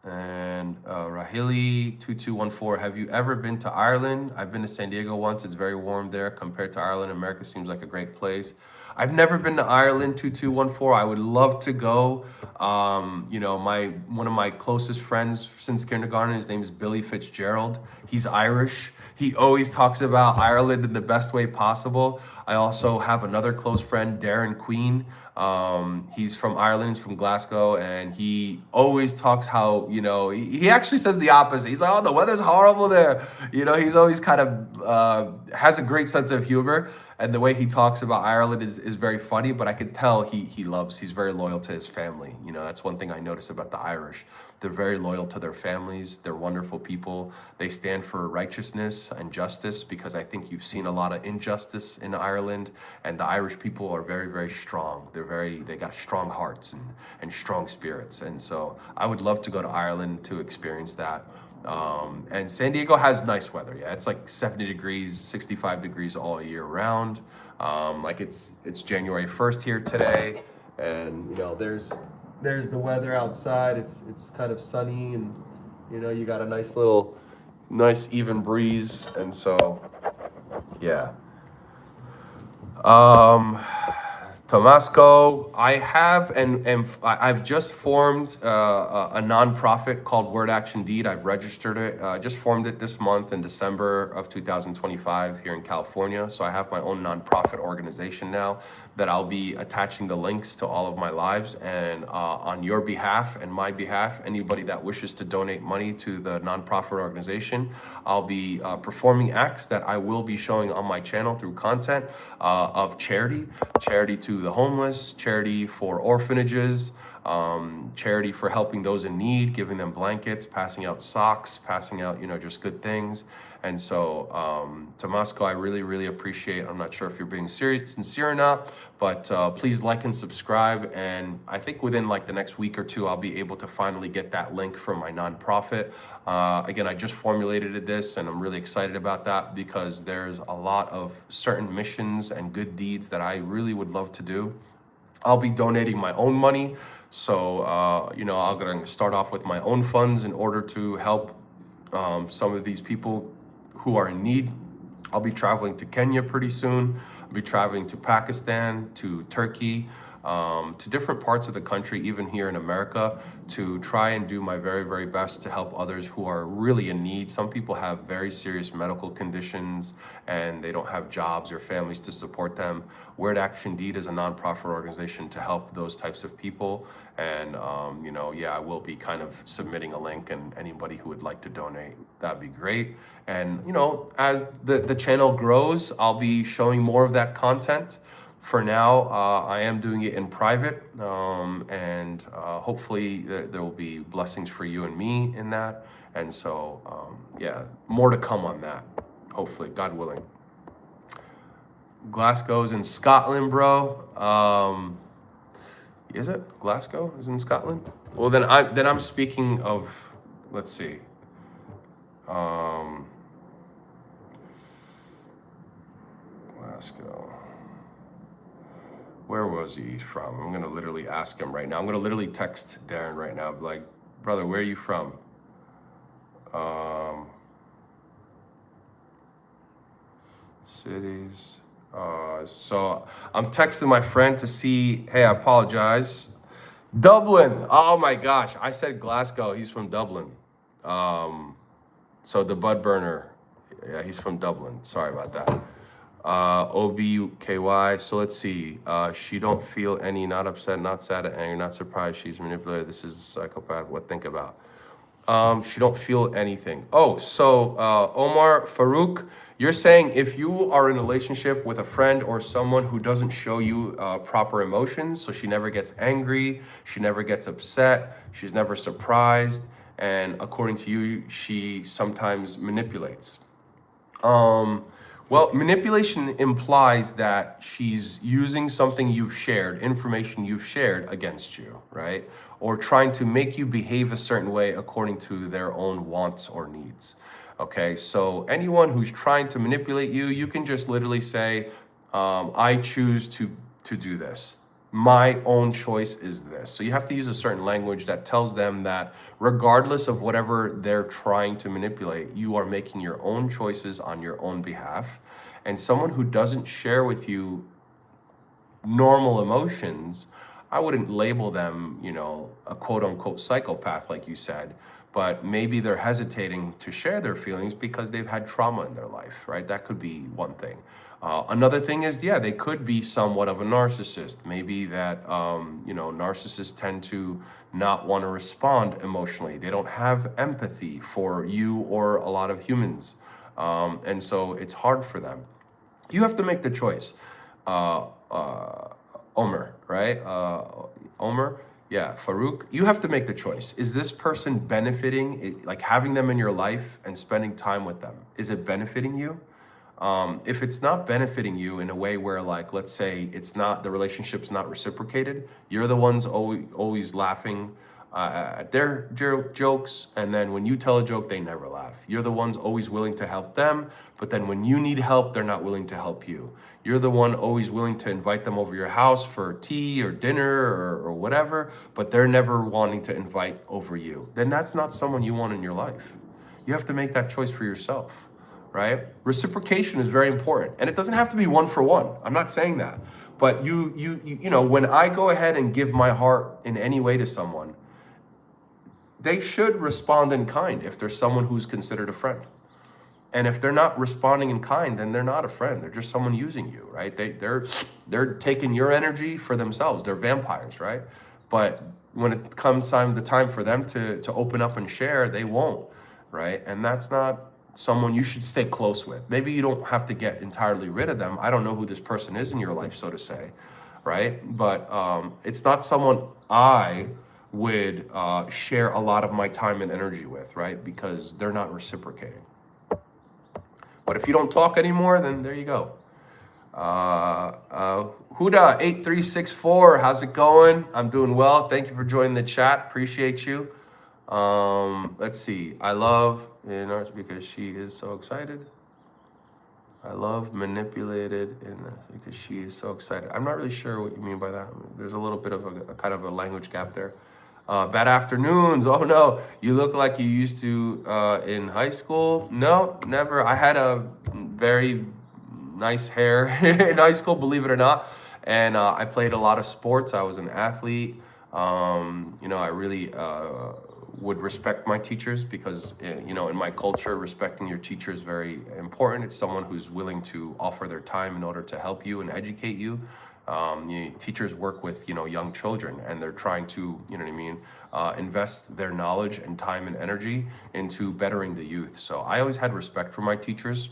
And Rahili2214, have you ever been to Ireland? I've been to San Diego once. It's very warm there compared to Ireland. America seems like a great place. I've never been to Ireland, 2214. I would love to go. You know, one of my closest friends since kindergarten, his name is Billy Fitzgerald. He's Irish. He always talks about Ireland in the best way possible. I also have another close friend, Darren Queen. He's from Ireland, he's from Glasgow, and he always talks how, you know, he actually says the opposite. He's like, oh, the weather's horrible there. You know, he's always kind of has a great sense of humor. And the way he talks about Ireland is very funny, but I can tell he's very loyal to his family. You know, that's one thing I notice about the Irish. They're very loyal to their families. They're wonderful people. They stand for righteousness and justice, because I think you've seen a lot of injustice in Ireland, and the Irish people are very, very strong. They got strong hearts and strong spirits. And so I would love to go to Ireland to experience that. And San Diego has nice weather. Yeah, it's like 70 degrees, 65 degrees all year round. Like it's January 1st here today, and you know there's the weather outside. It's kind of sunny, and you know you got a nice even breeze, and so yeah. Tomasco, I have and I've just formed a nonprofit called Word Action Deed. I've registered it. Just formed it this month in December of 2025 here in California. So I have my own nonprofit organization now that I'll be attaching the links to all of my lives. And on your behalf and my behalf, anybody that wishes to donate money to the nonprofit organization, I'll be performing acts that I will be showing on my channel through content of charity to the homeless, charity for orphanages, charity for helping those in need, giving them blankets, passing out socks, passing out, you know, just good things. And so, Tomasco, I really, really appreciate. I'm not sure if you're being sincere or not, but please like and subscribe. And I think within like the next week or two, I'll be able to finally get that link from my nonprofit. Again, I just formulated this, and I'm really excited about that, because there's a lot of certain missions and good deeds that I really would love to do. I'll be donating my own money. So, you know, I'm going to start off with my own funds in order to help some of these people who are in need. I'll be traveling to Kenya pretty soon. I'll be traveling to Pakistan, to Turkey, to different parts of the country, even here in America, to try and do my very, very best to help others who are really in need. Some people have very serious medical conditions and they don't have jobs or families to support them. Word Action Deed is a nonprofit organization to help those types of people. And, you know, yeah, I will be kind of submitting a link, and anybody who would like to donate, that'd be great. And, you know, as the channel grows, I'll be showing more of that content. For now, I am doing it in private, and hopefully there will be blessings for you and me in that. And so, yeah, more to come on that, hopefully, God willing. Glasgow's in Scotland, bro. Is it? Glasgow is in Scotland? Well, then I'm speaking of, let's see. Glasgow. Where was he from? I'm gonna literally ask him right now. I'm gonna literally text Darren right now. Be like, brother, where are you from? Cities. So I'm texting my friend to see, hey, I apologize. Dublin. Oh my gosh. I said Glasgow. He's from Dublin. So the Bud Burner. Yeah, he's from Dublin. Sorry about that. OBKY. So let's see. She don't feel any, not upset, not sad, angry, not surprised. She's manipulated. This is psychopath. What think about? She don't feel anything. Oh, so Omar Farouk, you're saying if you are in a relationship with a friend or someone who doesn't show you proper emotions, so she never gets angry, she never gets upset, she's never surprised, and according to you, she sometimes manipulates. Well, manipulation implies that she's using something you've shared, information you've shared against you, right? Or trying to make you behave a certain way according to their own wants or needs. Okay, so anyone who's trying to manipulate you, you can just literally say, I choose to do this. my own choice is this. So you have to use a certain language that tells them that regardless of whatever they're trying to manipulate, you are making your own choices on your own behalf. And someone who doesn't share with you normal emotions, I wouldn't label them, a quote unquote psychopath, like you said, but maybe they're hesitating to share their feelings because they've had trauma in their life, right? That could be one thing. Another thing is, yeah, they could be somewhat of a narcissist. Maybe that, narcissists tend to not want to respond emotionally. They don't have empathy for you or a lot of humans. And so it's hard for them. You have to make the choice. Omer, right? Omer, yeah, Farouk. You have to make the choice. Is this person benefiting, like having them in your life and spending time with them? Is it benefiting you? If it's not benefiting you in a way where, like, let's say the relationship's not reciprocated, you're the ones always laughing at their jokes, and then when you tell a joke, they never laugh. You're the ones always willing to help them, but then when you need help, they're not willing to help you. You're the one always willing to invite them over your house for tea or dinner or whatever, but they're never wanting to invite over you. Then that's not someone you want in your life. You have to make that choice for yourself, right? Reciprocation is very important, and it doesn't have to be one for one. I'm not saying that, but when I go ahead and give my heart in any way to someone, they should respond in kind if there's someone who's considered a friend. And if they're not responding in kind, then they're not a friend. They're just someone using you, right? They're taking your energy for themselves. They're vampires, right? But when it comes the time for them to open up and share, they won't, right? And that's not someone you should stay close with. Maybe you don't have to get entirely rid of them. I don't know who this person is in your life, so to say, right? But it's not someone I would share a lot of my time and energy with, right? Because they're not reciprocating. But if you don't talk anymore, then there you go. Huda8364, how's it going? I'm doing well. Thank you for joining the chat. Appreciate you. Let's see. I love because she is so excited. I love manipulated because she is so excited. I'm not really sure what you mean by that. There's a little bit of a kind of a language gap there. Bad afternoons. Oh no, you look like you used to in high school. No, never. I had a very nice hair in high school, believe it or not. And I played a lot of sports. I was an athlete. I really would respect my teachers because, in my culture, respecting your teacher is very important. It's someone who's willing to offer their time in order to help you and educate you. Teachers work with, young children, and they're trying to, invest their knowledge and time and energy into bettering the youth. So I always had respect for my teachers.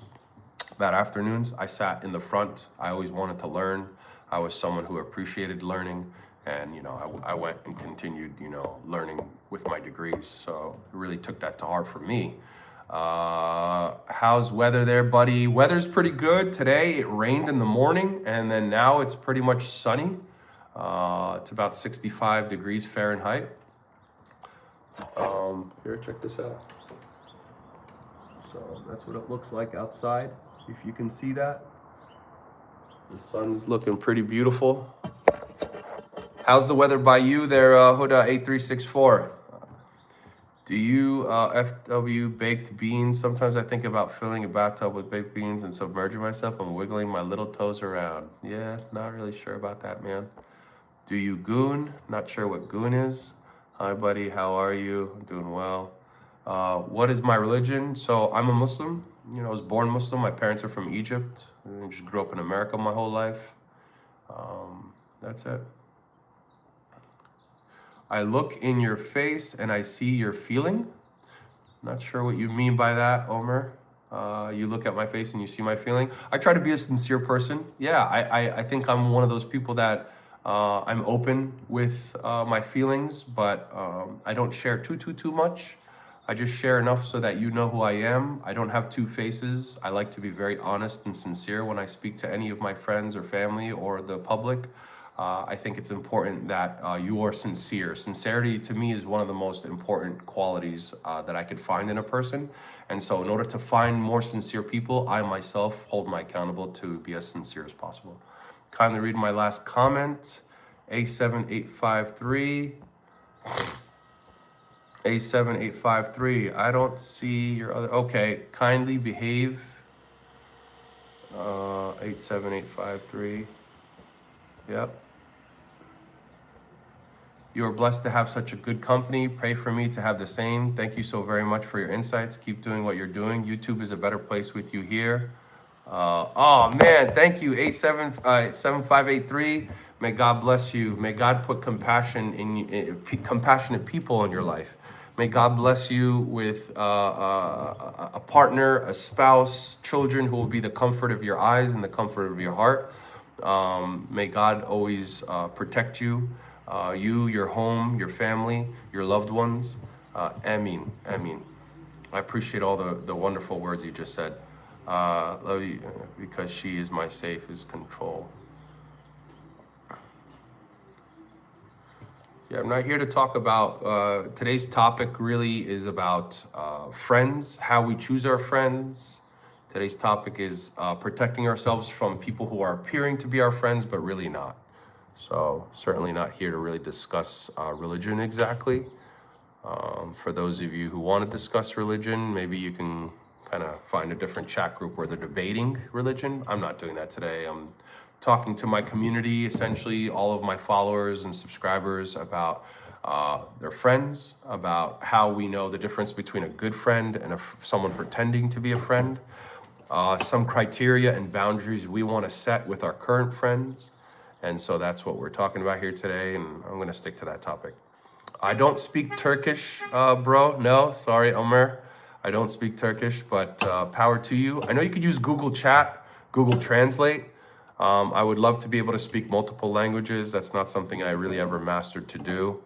That afternoons, I sat in the front. I always wanted to learn. I was someone who appreciated learning. And, I went and continued, learning with my degrees. So it really took that to heart for me. How's weather there, buddy? Weather's pretty good. Today it rained in the morning, and then now it's pretty much sunny. It's about 65 degrees Fahrenheit. Here, check this out. So that's what it looks like outside. If you can see that. The sun's looking pretty beautiful. How's the weather by you there, Huda8364? Do you FW baked beans? Sometimes I think about filling a bathtub with baked beans and submerging myself and wiggling my little toes around. Yeah, not really sure about that, man. Do you goon? Not sure what goon is. Hi, buddy. How are you? I'm doing well. What is my religion? So I'm a Muslim. I was born Muslim. My parents are from Egypt. I just grew up in America my whole life. That's it. I look in your face and I see your feeling. Not sure what you mean by that, Omer. You look at my face and you see my feeling. I try to be a sincere person. Yeah, I think I'm one of those people that I'm open with my feelings, but I don't share too much. I just share enough so that you know who I am. I don't have two faces. I like to be very honest and sincere when I speak to any of my friends or family or the public. I think it's important that you are sincere. Sincerity to me is one of the most important qualities that I could find in a person. And so in order to find more sincere people, I myself hold my accountable to be as sincere as possible. Kindly read my last comment. A7853. A7853. I don't see your other. Okay, kindly behave. 87853. Yep. You are blessed to have such a good company. Pray for me to have the same. Thank you so very much for your insights. Keep doing what you're doing. YouTube is a better place with you here. Oh man, thank you. 7583. May God bless you. May God put compassionate people in your life. May God bless you with a partner, a spouse, children who will be the comfort of your eyes and the comfort of your heart. May God always protect you, you, your home, your family, your loved ones. Ameen, ameen. I appreciate all the wonderful words you just said. Love you because she is my safest control. Yeah, I'm not here to talk about, today's topic really is about friends, how we choose our friends. Today's topic is protecting ourselves from people who are appearing to be our friends, but really not. So certainly not here to really discuss religion exactly. For those of you who want to discuss religion, maybe you can kind of find a different chat group where they're debating religion. I'm not doing that today. I'm talking to my community, essentially all of my followers and subscribers about their friends, about how we know the difference between a good friend and someone pretending to be a friend, some criteria and boundaries we want to set with our current friends. And so that's what we're talking about here today, and I'm going to stick to that topic. I don't speak Turkish, bro. No, sorry, Omer. I don't speak Turkish, but power to you. I know you could use Google Chat, Google Translate. I would love to be able to speak multiple languages. That's not something I really ever mastered to do.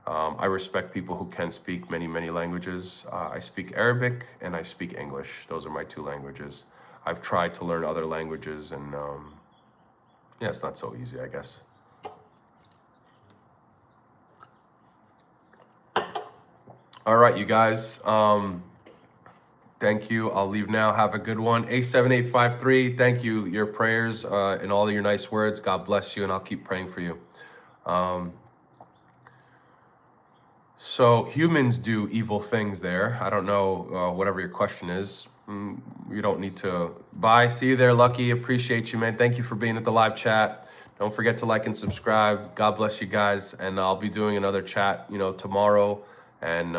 I respect people who can speak many, many languages. I speak Arabic and I speak English. Those are my two languages. I've tried to learn other languages and yeah, it's not so easy, I guess. All right, you guys. Thank you. I'll leave now. Have a good one. A7853, thank you. Your prayers and all your nice words. God bless you, and I'll keep praying for you. So humans do evil things there. I don't know whatever your question is. You don't need to. Bye. See you there, Lucky. Appreciate you, man. Thank you for being at the live chat. Don't forget to like and subscribe. God bless you guys. And I'll be doing another chat, tomorrow. And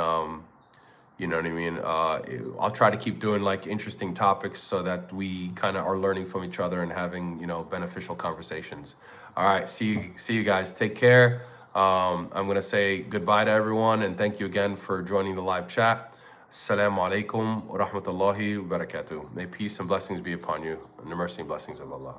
you know what I mean? I'll try to keep doing like interesting topics so that we kind of are learning from each other and having, beneficial conversations. All right. See you guys. Take care. I'm going to say goodbye to everyone and thank you again for joining the live chat. Assalamu alaikum wa rahmatullahi wa barakatuh. May peace and blessings be upon you and the mercy and blessings of Allah.